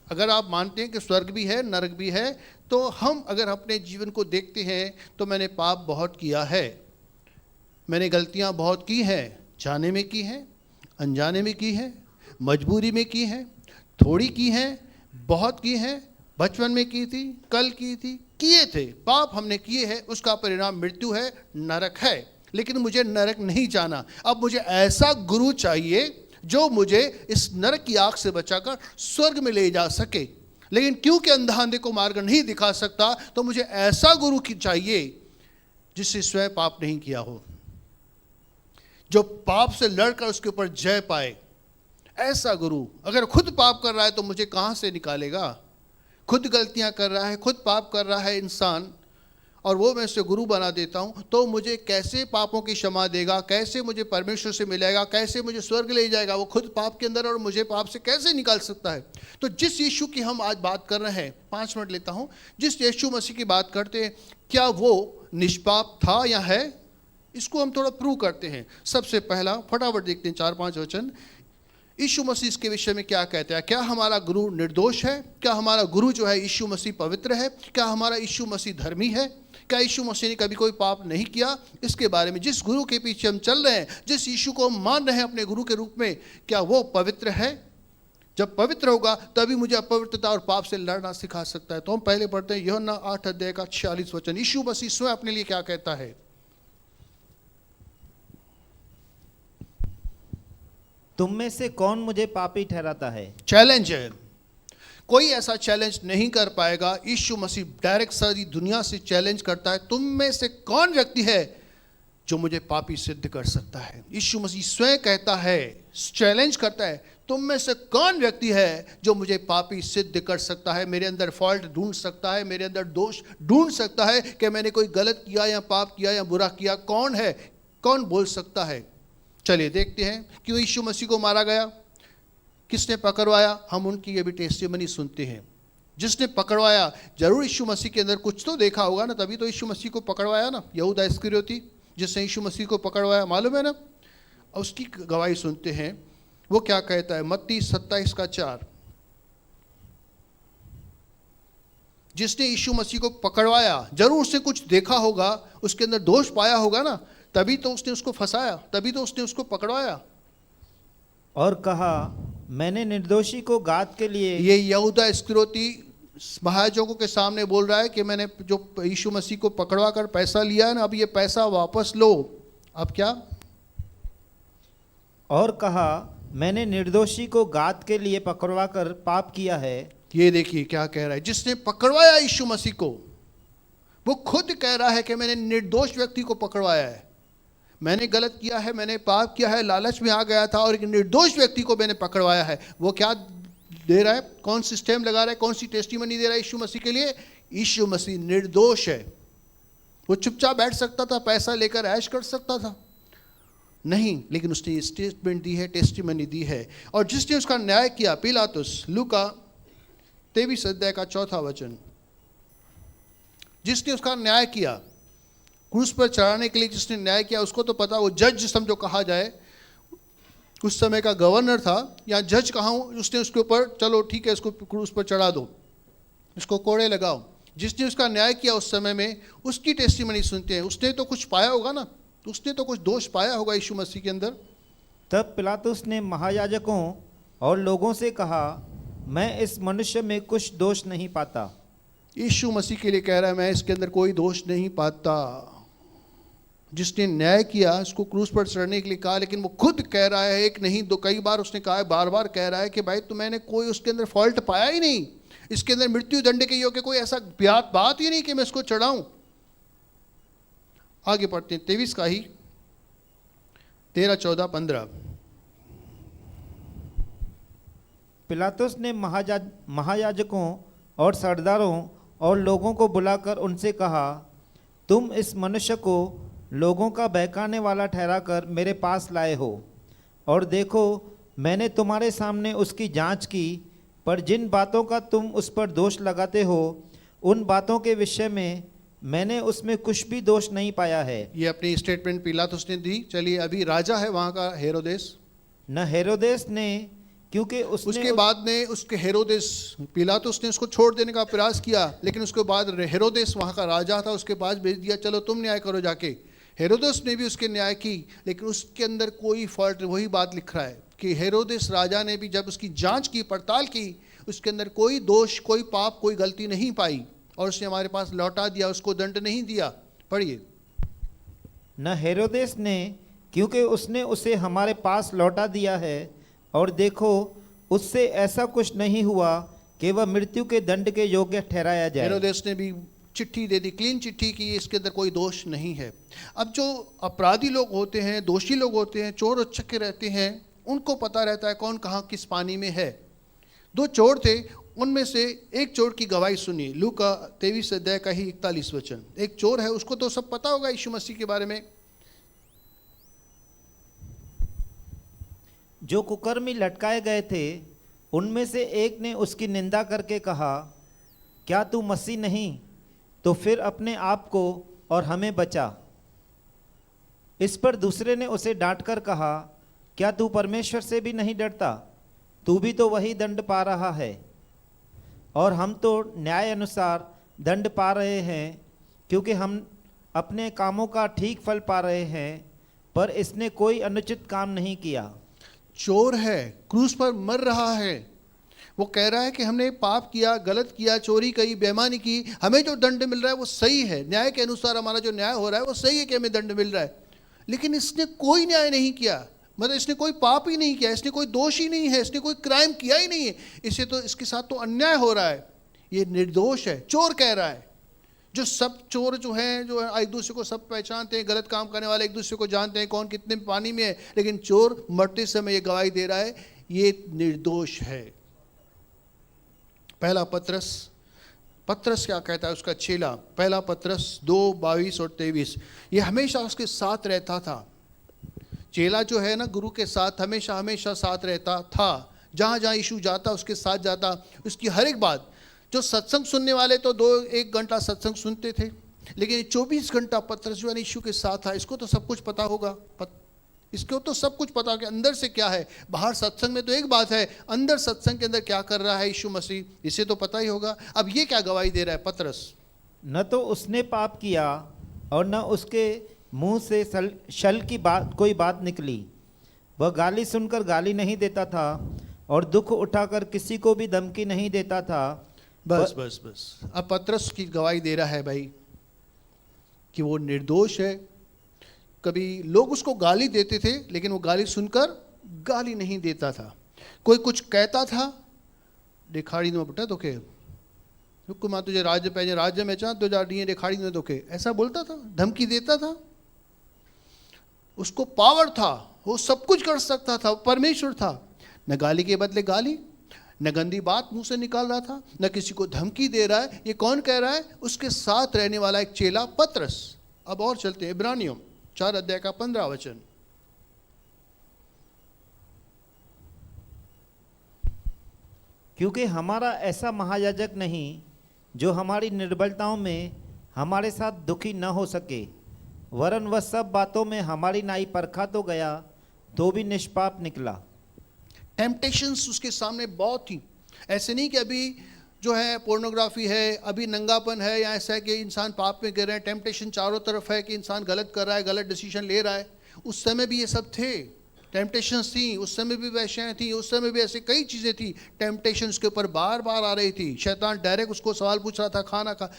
अगर आप मानते हैं कि स्वर्ग भी है नरक भी है, तो हम अगर अपने जीवन को देखते हैं तो मैंने पाप बहुत किया है, मैंने गलतियां बहुत की हैं, जाने में की हैं, अनजाने में की हैं, मजबूरी में की हैं, थोड़ी की हैं, बहुत की हैं, बचपन में की थी, कल की थी, किए थे, पाप हमने किए हैं, उसका परिणाम मृत्यु है, नरक है। लेकिन मुझे नरक नहीं जाना, अब मुझे ऐसा गुरु चाहिए जो मुझे इस नरक की आग से बचाकर स्वर्ग में ले जा सके। लेकिन क्योंकि अंधा अंधे को मार्ग नहीं दिखा सकता, तो मुझे ऐसा गुरु की चाहिए जिससे स्वयं पाप नहीं किया हो, जो पाप से लड़कर उसके ऊपर जय पाए। ऐसा गुरु अगर खुद पाप कर रहा है तो मुझे कहां से निकालेगा? खुद गलतियां कर रहा है, खुद पाप कर रहा है इंसान, और वो मैं उसे गुरु बना देता हूं, तो मुझे कैसे पापों की क्षमा देगा? कैसे मुझे परमेश्वर से मिलेगा? कैसे मुझे स्वर्ग ले जाएगा? वो खुद पाप के अंदर, और मुझे पाप से कैसे निकाल सकता है? तो जिस यीशु की हम आज बात कर रहे हैं, 5 मिनट लेता हूं, जिस यीशु मसीह की बात करते हैं, क्या वो निष्पाप था या है? इसको हम थोड़ा प्रूव करते हैं। सबसे पहला फटाफट देखते हैं 4-5 वचन। यीशु मसीह इसके विषय में क्या कहते हैं? क्या हमारा गुरु निर्दोष है? क्या हमारा गुरु जो है यीशु मसीह पवित्र है? क्या हमारा यीशु मसीह धर्मी है? क्या यीशु मसीह ने कभी कोई पाप नहीं किया? इसके बारे में, जिस गुरु के पीछे हम चल रहे हैं, जिस यीशु को हम मान रहे हैं अपने गुरु के रूप में, क्या वो पवित्र है? जब पवित्र होगा तभी मुझे अपवित्रता और पाप से लड़ना सिखा सकता है। तो हम पहले पढ़ते हैं यूहन्ना 8 अध्याय का 46 वचन। यीशु मसीह स्वयं अपने लिए क्या कहता है? तुम में से कौन मुझे पापी ठहराता है? चैलेंज है, कोई ऐसा चैलेंज नहीं कर पाएगा। यीशु मसीह डायरेक्ट सारी दुनिया से चैलेंज करता है, तुम में से कौन व्यक्ति है जो मुझे पापी सिद्ध कर सकता है? यीशु मसीह स्वयं कहता है, चैलेंज करता है, तुम में से कौन व्यक्ति है जो मुझे पापी सिद्ध कर सकता है? मेरे अंदर फॉल्ट ढूंढ सकता है, मेरे अंदर दोष ढूंढ सकता है कि मैंने कोई गलत किया या पाप किया या बुरा किया? कौन है? कौन बोल सकता है? चलिए देखते हैं। क्यों यीशु मसीह को मारा गया? किसने पकड़वाया? हम उनकी ये भी टेस्टिमनी सुनते हैं। जिसने पकड़वाया, जरूर यीशु मसीह के अंदर कुछ तो देखा होगा ना, तभी तो यीशु मसीह को पकड़वाया ना। यहूदा इस्करियोती जिसने यीशु मसीह को पकड़वाया, मालूम है ना? उसकी गवाही सुनते हैं, वो क्या कहता है? मत्ती 27 का 4। जिसने यीशु मसीह को पकड़वाया, जरूर उसने कुछ देखा होगा, उसके अंदर दोष पाया होगा ना, तभी तो उसने उसको फंसाया, तभी तो उसने उसको पकड़वाया। और कहा, मैंने निर्दोषी को गाद के लिए। ये यहूदा इस्करियोती महायाजकों के सामने बोल रहा है कि मैंने जो यीशु मसीह को पकड़वा कर पैसा लिया है ना, अब ये पैसा वापस लो। अब क्या? और कहा, मैंने निर्दोषी को गाद के लिए पकड़वा कर पाप किया है। ये देखिए क्या कह रहा है। जिसने पकड़वाया यीशु मसीह को, वो खुद कह रहा है कि मैंने निर्दोष व्यक्ति को पकड़वाया है, मैंने गलत किया है, मैंने पाप किया है, लालच में आ गया था और एक निर्दोष व्यक्ति को मैंने पकड़वाया है। वो क्या दे रहा है? कौन सी स्टैम्प लगा रहा है? कौन सी टेस्टिमनी दे रहा है यीशु मसीह के लिए? यीशु मसीह निर्दोष है। वो चुपचाप बैठ सकता था, पैसा लेकर ऐश कर सकता था, नहीं, लेकिन उसने स्टेटमेंट दी है, टेस्टिमनी दी है। और जिसने उसका न्याय किया, पिलातुस, लूका 23 अध्याय का 4 वचन, जिसने उसका न्याय किया, क्रूस पर चढ़ाने के लिए जिसने न्याय किया, उसको तो पता, वो जज समझो कहा जाए, उस समय का गवर्नर था या जज कहा हूं, उसने उसके ऊपर, चलो ठीक है इसको क्रूस पर चढ़ा दो, इसको कोड़े लगाओ। जिसने उसका न्याय किया उस समय में, उसकी टेस्टिमनी सुनते हैं। उसने तो कुछ पाया होगा ना, उसने तो कुछ दोष पाया होगा यीशु मसीह के अंदर। तब पिलातुस ने महायाजकों और लोगों से कहा, मैं इस मनुष्य में कुछ दोष नहीं पाता। यीशु मसीह के लिए कह रहा है, मैं इसके अंदर कोई दोष नहीं पाता। जिसने न्याय किया, उसको क्रूस पर चढ़ने के लिए कहा, लेकिन वो खुद कह रहा है, एक नहीं दो कई बार उसने कहा है, बार बार कह रहा है कि भाई मैंने कोई उसके अंदर फॉल्ट पाया ही नहीं, इसके अंदर मृत्यु दंड के योग्य कोई ऐसा बात ही नहीं कि मैं इसको चढ़ाऊं। आगे पढ़ते हैं 23 का ही 13, 14, 15। पिलातुस ने महायाजकों और सरदारों और लोगों को बुलाकर उनसे कहा, तुम इस मनुष्य को लोगों का बहकाने वाला ठहराकर मेरे पास लाए हो, और देखो मैंने तुम्हारे सामने उसकी जांच की, पर जिन बातों का तुम उस पर दोष लगाते हो उन बातों के विषय में मैंने उसमें कुछ भी दोष नहीं पाया है। ये अपनी स्टेटमेंट पिलातुस ने दी। चलिए, अभी राजा है वहां का हेरोदेस। न हेरोदेस ने, क्योंकि उसके बाद ने उसके हेरोदेस, पिलातुस ने उसको छोड़ देने का प्रयास किया, लेकिन उसके बाद हेरोदेस वहां का राजा था, उसके पास भेज दिया, चलो तुम न्याय करो जाके। हेरोदेस ने भी उसके न्याय की, लेकिन उसके अंदर कोई फॉल्ट, वही बात लिख रहा है कि हेरोदेस राजा ने भी जब उसकी जांच की, पड़ताल की, उसके अंदर कोई दोष, कोई पाप, कोई गलती नहीं पाई, और उसने हमारे पास लौटा दिया, उसको दंड नहीं दिया। पढ़िए। न हेरोदेस ने, क्योंकि उसने उसे हमारे पास लौटा दिया है, और देखो उससे ऐसा कुछ नहीं हुआ कि वह मृत्यु के दंड के योग्य ठहराया जाए। हेरोदेस ने भी चिट्ठी दे दी, क्लीन चिट्ठी की, इसके अंदर कोई दोष नहीं है। अब जो अपराधी लोग होते हैं, दोषी लोग होते हैं, चोर उचक्के रहते हैं, उनको पता रहता है कौन कहाँ किस पानी में है। 2 चोर थे, उनमें से एक चोर की गवाही सुनिए। लूका 23 अध्याय का ही 41 वचन। एक चोर है, उसको तो सब पता होगा यीशु मसीह के बारे में। जो कुकर्मी लटकाए गए थे उनमें से एक ने उसकी निंदा करके कहा, क्या तू मसीह नहीं? तो फिर अपने आप को और हमें बचा। इस पर दूसरे ने उसे डांटकर कहा, क्या तू परमेश्वर से भी नहीं डरता? तू भी तो वही दंड पा रहा है, और हम तो न्याय अनुसार दंड पा रहे हैं, क्योंकि हम अपने कामों का ठीक फल पा रहे हैं, पर इसने कोई अनुचित काम नहीं किया। चोर है, क्रूस पर मर रहा है, वो कह रहा है कि हमने पाप किया, गलत किया, चोरी की, बेईमानी की, हमें जो दंड मिल रहा है वो सही है, न्याय के अनुसार हमारा जो न्याय हो रहा है वो सही है कि हमें दंड मिल रहा है। लेकिन इसने कोई न्याय नहीं किया, मतलब इसने कोई पाप ही नहीं किया, इसने कोई दोष ही नहीं है, इसने कोई क्राइम किया ही नहीं है, इसे तो इसके साथ तो अन्याय हो रहा है, ये निर्दोष है। चोर कह रहा है। जो सब चोर जो हैं, जो एक दूसरे को सब पहचानते हैं, गलत काम करने वाले एक दूसरे को जानते हैं कौन कितने पानी में है, लेकिन चोर मरते समय ये गवाही दे रहा है, ये निर्दोष है। पहला पत्रस क्या कहता है, उसका चेला, पहला पत्रस 2, 22 और 23। ये हमेशा उसके साथ रहता था। चेला जो है ना, गुरु के साथ हमेशा हमेशा साथ रहता था, जहाँ जहाँ यीशु जाता उसके साथ जाता, उसकी हर एक बात। जो सत्संग सुनने वाले तो 2-1 घंटा सत्संग सुनते थे, लेकिन 24 घंटा पत्रस जो है यीशु के साथ था। इसको तो सब कुछ पता होगा, इसको तो सब कुछ पता कि अंदर से क्या है। बाहर सत्संग में तो एक बात है, अंदर सत्संग के अंदर क्या कर रहा है यीशु मसीह, इसे तो पता ही होगा। अब ये क्या गवाही दे रहा है पत्रस? न तो उसने पाप किया और न उसके मुंह से छल की कोई बात निकली। वह गाली सुनकर गाली नहीं देता था और दुख उठाकर किसी को भी धमकी नहीं देता था। बस अब पत्रस की गवाही दे रहा है भाई कि वो निर्दोष है। कभी लोग उसको गाली देते थे, लेकिन वो गाली सुनकर गाली नहीं देता था। कोई कुछ कहता था, देखाड़ी में बेटा तोखे मां तुझे राज्य पैजे राज्य में चाह तो जा डी देखाड़ी में तोखे, ऐसा बोलता था, धमकी देता था। उसको पावर था, वो सब कुछ कर सकता था, परमेश्वर था। न गाली के बदले गाली, न गंदी बात मुंह से निकाल रहा था, न किसी को धमकी दे रहा है। ये कौन कह रहा है? उसके साथ रहने वाला एक चेला पत्रस। अब और चलते हैं इब्रानियों 4 अध्याय का 15 वचन। क्योंकि हमारा ऐसा महायाजक नहीं जो हमारी निर्बलताओं में हमारे साथ दुखी न हो सके, वरन वह सब बातों में हमारी नाई परखा तो गया, तो भी निष्पाप निकला। टेम्पटेशंस उसके सामने बहुत थी। ऐसे नहीं कि अभी जो है पोर्नोग्राफी है, अभी नंगापन है, या ऐसा है कि इंसान पाप में गिर रहे हैं। टेम्पटेशन चारों तरफ है कि इंसान गलत कर रहा है, गलत डिसीजन ले रहा है। उस समय भी ये सब थे, टेम्पटेशंस थी। उस समय भी वैश्याएं थी, उस समय भी ऐसे कई चीज़ें थी। टेम्पटेशंस के ऊपर बार बार आ रही थी। शैतान डायरेक्ट उसको सवाल पूछ रहा था, खाना खा,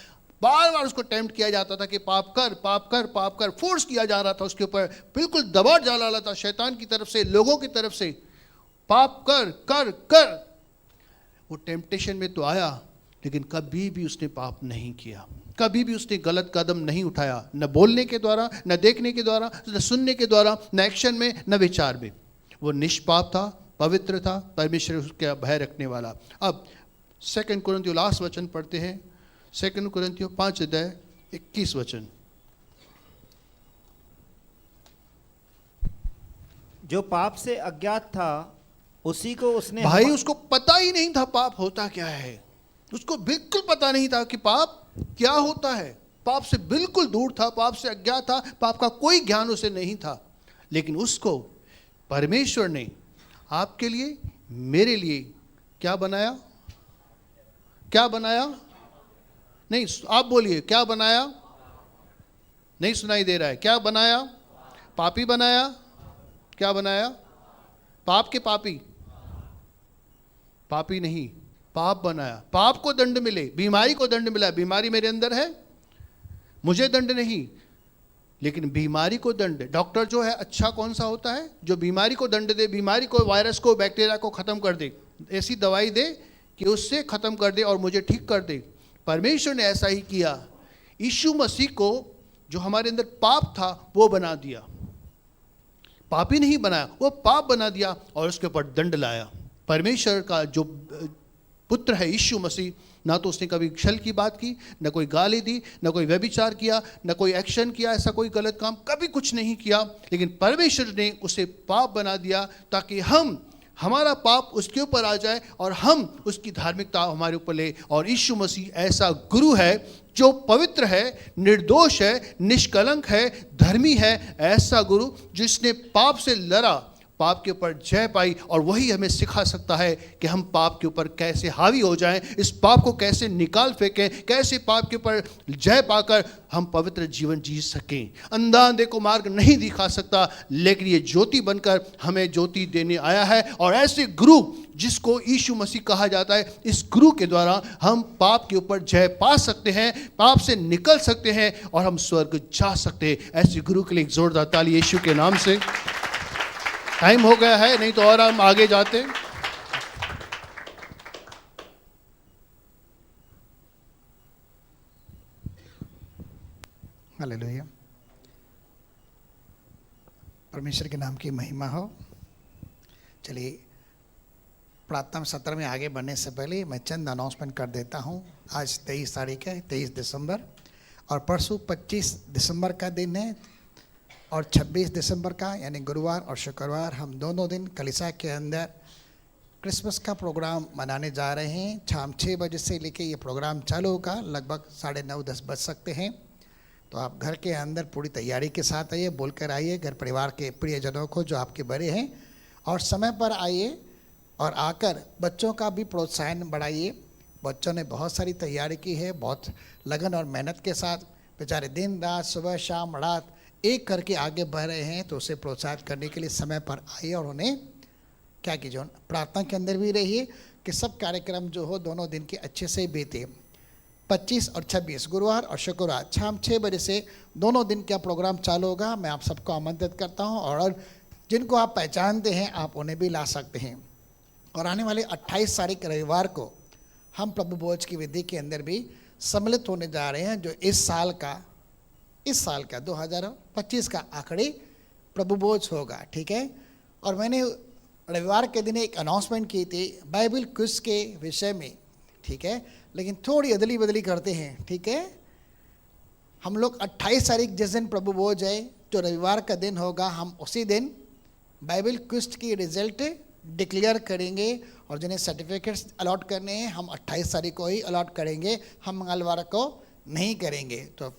बार बार उसको टेम्प्ट किया जाता था कि पाप कर पाप कर पाप कर। फोर्स किया जा रहा था उसके ऊपर, बिल्कुल दबाव डाला रहा था शैतान की तरफ से, लोगों की तरफ से, पाप कर कर कर। वो टेम्पटेशन में तो आया, लेकिन कभी भी उसने पाप नहीं किया, कभी भी उसने गलत कदम नहीं उठाया, न बोलने के द्वारा, न देखने के द्वारा, न सुनने के द्वारा, न एक्शन में, न विचार में। वो निष्पाप था, पवित्र था, परमेश्वर उसका भय रखने वाला। अब 2 कुरिन्थियों लास्ट वचन पढ़ते हैं, 2 कुरिन्थियों 5:21 वचन। जो पाप से अज्ञात था उसी को उसने भाई उसको पता ही नहीं था पाप होता क्या है, उसको बिल्कुल पता नहीं था कि पाप क्या होता है, पाप से बिल्कुल दूर था, पाप से अज्ञात था, पाप का कोई ज्ञान उसे नहीं था। लेकिन उसको परमेश्वर ने आपके लिए, मेरे लिए क्या बनाया? क्या बनाया? नहीं, आप बोलिए, क्या बनाया? नहीं सुनाई दे रहा है। क्या बनाया? पापी बनाया। क्या बनाया? पाप के पापी? पापी नहीं, पाप बनाया। पाप को दंड मिले, बीमारी को दंड मिला। बीमारी मेरे अंदर है, मुझे दंड नहीं, लेकिन बीमारी को दंड। डॉक्टर जो है अच्छा कौन सा होता है? जो बीमारी को दंड दे, बीमारी को, वायरस को, बैक्टीरिया को खत्म कर दे, ऐसी दवाई दे कि उससे खत्म कर दे और मुझे ठीक कर दे। परमेश्वर ने ऐसा ही किया। यीशु मसीह को जो हमारे अंदर पाप था वो बना दिया, पापी नहीं बनाया, वो पाप बना दिया और उसके ऊपर दंड लाया। परमेश्वर का जो पुत्र है यीशु मसीह, ना तो उसने कभी छल की बात की, न कोई गाली दी, न कोई व्यभिचार किया, न कोई एक्शन किया, ऐसा कोई गलत काम कभी कुछ नहीं किया। लेकिन परमेश्वर ने उसे पाप बना दिया ताकि हमारा पाप उसके ऊपर आ जाए और हम उसकी धार्मिकता हमारे ऊपर ले। और यीशु मसीह ऐसा गुरु है जो पवित्र है, निर्दोष है, निष्कलंक है, धर्मी है। ऐसा गुरु जिसने पाप से लड़ा, पाप के ऊपर जय पाई, और वही हमें सिखा सकता है कि हम पाप के ऊपर कैसे हावी हो जाएं, इस पाप को कैसे निकाल फेंकें, कैसे पाप के ऊपर जय पाकर हम पवित्र जीवन जी सकें। अंधा अंधे को मार्ग नहीं दिखा सकता, लेकिन ये ज्योति बनकर हमें ज्योति देने आया है। और ऐसे गुरु जिसको यीशु मसीह कहा जाता है, इस गुरु के द्वारा हम पाप के ऊपर जय पा सकते हैं, पाप से निकल सकते हैं और हम स्वर्ग जा सकते हैं। ऐसे गुरु के लिए एक जोरदार ताली यीशु के नाम से। टाइम हो गया है, नहीं तो और हम आगे जाते। हालेलुया, परमेश्वर के नाम की महिमा हो। चलिए, प्रार्थना सत्र में आगे बढ़ने से पहले मैं चंद अनाउंसमेंट कर देता हूँ। आज 23 तारीख है, 23 दिसंबर, और परसों 25 दिसंबर का दिन है, और 26 दिसंबर का यानी गुरुवार और शुक्रवार हम दोनों दिन कलीसिया के अंदर क्रिसमस का प्रोग्राम मनाने जा रहे हैं। शाम 6 बजे से लेके ये प्रोग्राम चालू होगा, लगभग 9:30-10 बज सकते हैं। तो आप घर के अंदर पूरी तैयारी के साथ आइए, बोलकर आइए घर परिवार के प्रियजनों को जो आपके बड़े हैं, और समय पर आइए और आकर बच्चों का भी प्रोत्साहन बढ़ाइए। बच्चों ने बहुत सारी तैयारी की है, बहुत लगन और मेहनत के साथ, बेचारे दिन रात, सुबह शाम रात एक करके आगे बढ़ रहे हैं। तो उसे प्रोत्साहित करने के लिए समय पर आइए और उन्हें क्या कीजिए, प्रार्थना के अंदर भी रहिए कि सब कार्यक्रम जो हो दोनों दिन के अच्छे से बीते। 25 और 26 गुरुवार और शुक्रवार शाम 6 बजे से दोनों दिन का प्रोग्राम चालू होगा। मैं आप सबको आमंत्रित करता हूं, और जिनको आप पहचानते हैं आप उन्हें भी ला सकते हैं। और आने वाले 28 तारीख रविवार को हम प्रभु भोज की विधि के अंदर भी सम्मिलित होने जा रहे हैं, जो इस साल का 2025 का आखिरी प्रभु भोज होगा। ठीक है, और मैंने रविवार के दिन एक अनाउंसमेंट की थी बाइबल क्विज के विषय में। ठीक है, लेकिन थोड़ी अदली बदली करते हैं। ठीक है, हम लोग 28 तारीख जिस दिन प्रभु भोज है, जो रविवार का दिन होगा, हम उसी दिन बाइबल क्विज की रिजल्ट डिक्लेयर करेंगे, और जिन्हें सर्टिफिकेट्स अलॉट करने हैं हम 28 तारीख को ही अलॉट करेंगे, हम मंगलवार को नहीं करेंगे। तो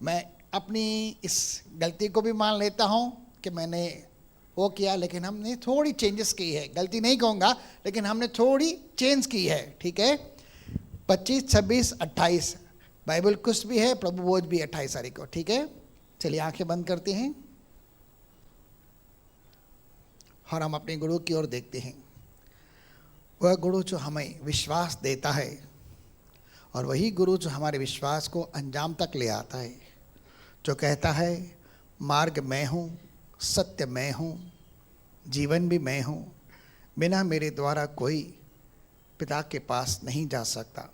मैं अपनी इस गलती को भी मान लेता हूँ कि मैंने वो किया, लेकिन हमने थोड़ी चेंजेस की है। गलती नहीं कहूँगा, लेकिन हमने थोड़ी चेंज की है। ठीक है, 25, 26, 28 बाइबल क्विज भी है, प्रभु भोज भी 28 तारीख को। ठीक है, चलिए आंखें बंद करते हैं और हम अपने गुरु की ओर देखते हैं। वह गुरु जो हमें विश्वास देता है, और वही गुरु जो हमारे विश्वास को अंजाम तक ले आता है, जो कहता है मार्ग मैं हूँ, सत्य मैं हूँ, जीवन भी मैं हूँ, बिना मेरे द्वारा कोई पिता के पास नहीं जा सकता।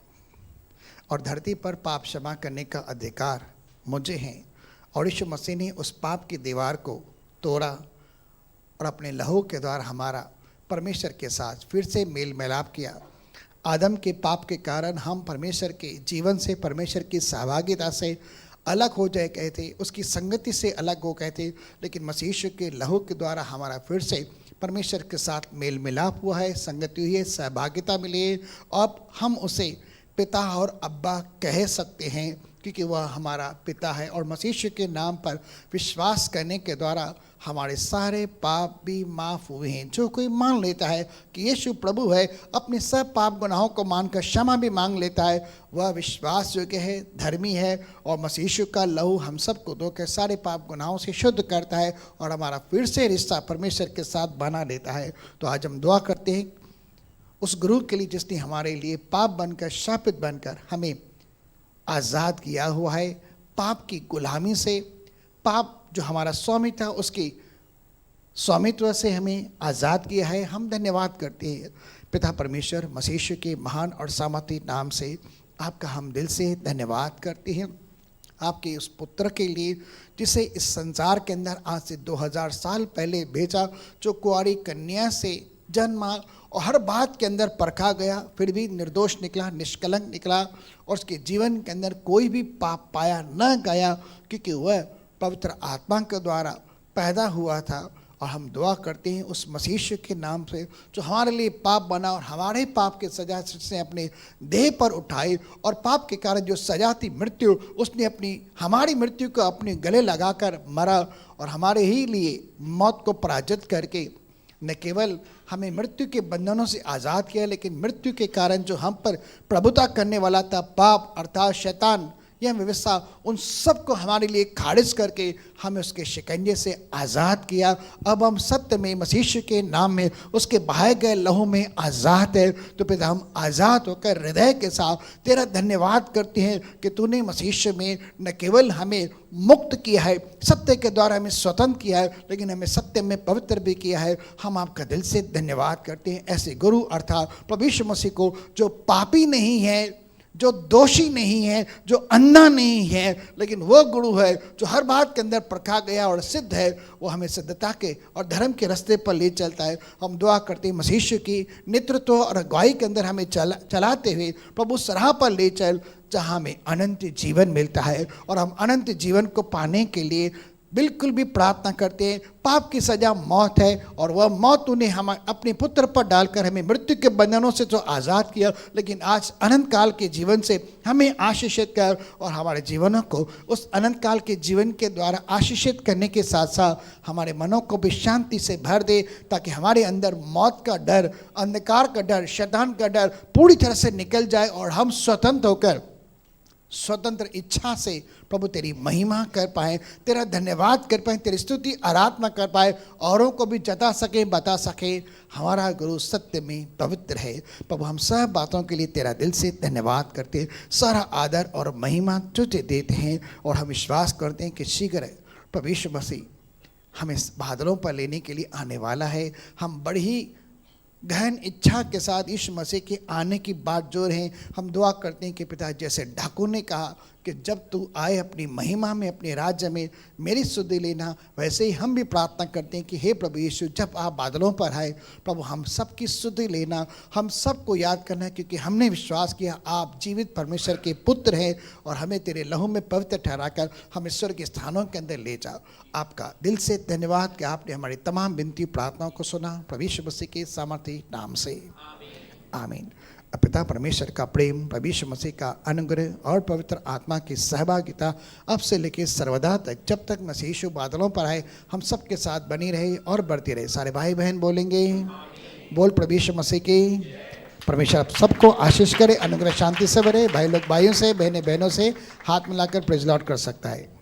और धरती पर पाप क्षमा करने का अधिकार मुझे है। और यीशु मसीह ने उस पाप की दीवार को तोड़ा और अपने लहू के द्वारा हमारा परमेश्वर के साथ फिर से मेल मिलाप किया। आदम के पाप के कारण हम परमेश्वर के जीवन से, परमेश्वर की सहभागिता से अलग हो जाए गए थे, उसकी संगति से अलग हो गए थे। लेकिन मसीह यीशु के लहू के द्वारा हमारा फिर से परमेश्वर के साथ मेल मिलाप हुआ है, संगति हुई है, सहभागिता मिली है। अब हम उसे पिता और अब्बा कह सकते हैं क्योंकि वह हमारा पिता है। और मसीह यीशु के नाम पर विश्वास करने के द्वारा हमारे सारे पाप भी माफ़ हुए हैं। जो कोई मान लेता है कि यीशु प्रभु है, अपने सब पाप गुनाहों को मानकर क्षमा भी मांग लेता है, वह विश्वास योग्य है, धर्मी है। और मसीह यीशु का लहू हम सबको धोकर सारे पाप गुनाहों से शुद्ध करता है और हमारा फिर से रिश्ता परमेश्वर के साथ बना लेता है। तो आज हम दुआ करते हैं उस गुरु के लिए जिसने हमारे लिए पाप बनकर, शापित बनकर हमें आज़ाद किया हुआ है पाप की गुलामी से। पाप जो हमारा स्वामी था उसकी स्वामित्व से हमें आज़ाद किया है। हम धन्यवाद करते हैं पिता परमेश्वर मसीह यीशु के महान और सामर्थी नाम से आपका हम दिल से धन्यवाद करते हैं, आपके उस पुत्र के लिए जिसे इस संसार के अंदर आज से 2000 साल पहले भेजा, जो कुंवारी कन्या से जन्मा और हर बात के अंदर परखा गया, फिर भी निर्दोष निकला, निष्कलंक निकला और उसके जीवन के अंदर कोई भी पाप पाया न गया क्योंकि वह पवित्र आत्मा के द्वारा पैदा हुआ था। और हम दुआ करते हैं उस मसीह यीशु के नाम से जो हमारे लिए पाप बना और हमारे पाप के सजा से अपने देह पर उठाई और पाप के कारण जो सजा थी मृत्यु, उसने अपनी हमारी मृत्यु को अपने गले लगाकर मरा और हमारे ही लिए मौत को पराजित करके न केवल हमें मृत्यु के बंधनों से आज़ाद किया, लेकिन मृत्यु के कारण जो हम पर प्रभुता करने वाला था पाप अर्थात शैतान, यह व्यवस्था, उन सब को हमारे लिए खारिज करके हमें उसके शिकंजे से आज़ाद किया। अब हम सत्य में मसीह यीशु के नाम में उसके बहाए गए लहू में आज़ाद है। तो पिता हम आज़ाद होकर हृदय के साथ तेरा धन्यवाद करते हैं कि तूने मसीह यीशु में न केवल हमें मुक्त किया है, सत्य के द्वारा हमें स्वतंत्र किया है, लेकिन हमें सत्य में पवित्र भी किया है। हम आपका दिल से धन्यवाद करते हैं ऐसे गुरु अर्थात प्रभु यीशु मसीह को जो पापी नहीं है, जो दोषी नहीं है, जो अंधा नहीं है, लेकिन वो गुरु है जो हर बात के अंदर परखा गया और सिद्ध है। वो हमें सिद्धता के और धर्म के रास्ते पर ले चलता है। हम दुआ करते हैं मसीह यीशु की नेतृत्व और अगुवाई के अंदर हमें चलाते हुए प्रभु सराह पर ले चल जहाँ हमें अनंत जीवन मिलता है। और हम अनंत जीवन को पाने के लिए बिल्कुल भी प्रार्थना करते हैं। पाप की सज़ा मौत है और वह मौत तूने हम अपने पुत्र पर डालकर हमें मृत्यु के बंधनों से तो आज़ाद किया, लेकिन आज अनंत काल के जीवन से हमें आशीषित कर और हमारे जीवनों को उस अनंत काल के जीवन के द्वारा आशीषित करने के साथ साथ हमारे मनों को भी शांति से भर दे, ताकि हमारे अंदर मौत का डर, अंधकार का डर, शैतान का डर पूरी तरह से निकल जाए और हम स्वतंत्र होकर स्वतंत्र इच्छा से प्रभु तेरी महिमा कर पाए, तेरा धन्यवाद कर पाए, तेरी स्तुति आराधना कर पाए, औरों को भी जता सके, बता सके हमारा गुरु सत्य में पवित्र है। प्रभु हम सब बातों के लिए तेरा दिल से धन्यवाद करते हैं, सारा आदर और महिमा तुझे देते हैं और हम विश्वास करते हैं कि शीघ्र प्रभु यीशु मसीह हमें बादलों पर लेने के लिए आने वाला है। हम बड़ी गहन इच्छा के साथ यीशु मसीह के आने की बात जो रहे, हम दुआ करते हैं कि पिता जैसे ढाकुर ने कहा कि जब तू आए अपनी महिमा में, अपने राज्य में मेरी सुधि लेना, वैसे ही हम भी प्रार्थना करते हैं कि हे प्रभु यीशु जब आप बादलों पर आए प्रभु हम सब की सुधि लेना, हम सबको याद करना, क्योंकि हमने विश्वास किया आप जीवित परमेश्वर के पुत्र हैं और हमें तेरे लहू में पवित्र ठहराकर हम ईश्वर के स्थानों के अंदर ले जाओ। आपका दिल से धन्यवाद कि आपने हमारी तमाम विनती प्रार्थनाओं को सुना, प्रभु यीशु मसीह के सामर्थी नाम से आमीन। पिता परमेश्वर का प्रेम, प्रभु यीशु मसीह का अनुग्रह और पवित्र आत्मा की सहभागिता अब से लेकर सर्वदा तक, जब तक मसीह यीशु बादलों पर आए, हम सब के साथ बनी रहे और बढ़ती रहे। सारे भाई बहन बोलेंगे बोल प्रभु यीशु मसीह की। परमेश्वर आप सबको आशीष करे, अनुग्रह शांति से भरे। भाई लोग भाइयों से, बहनें बहनों से हाथ मिलाकर प्रेज़ लॉर्ड कर सकता है।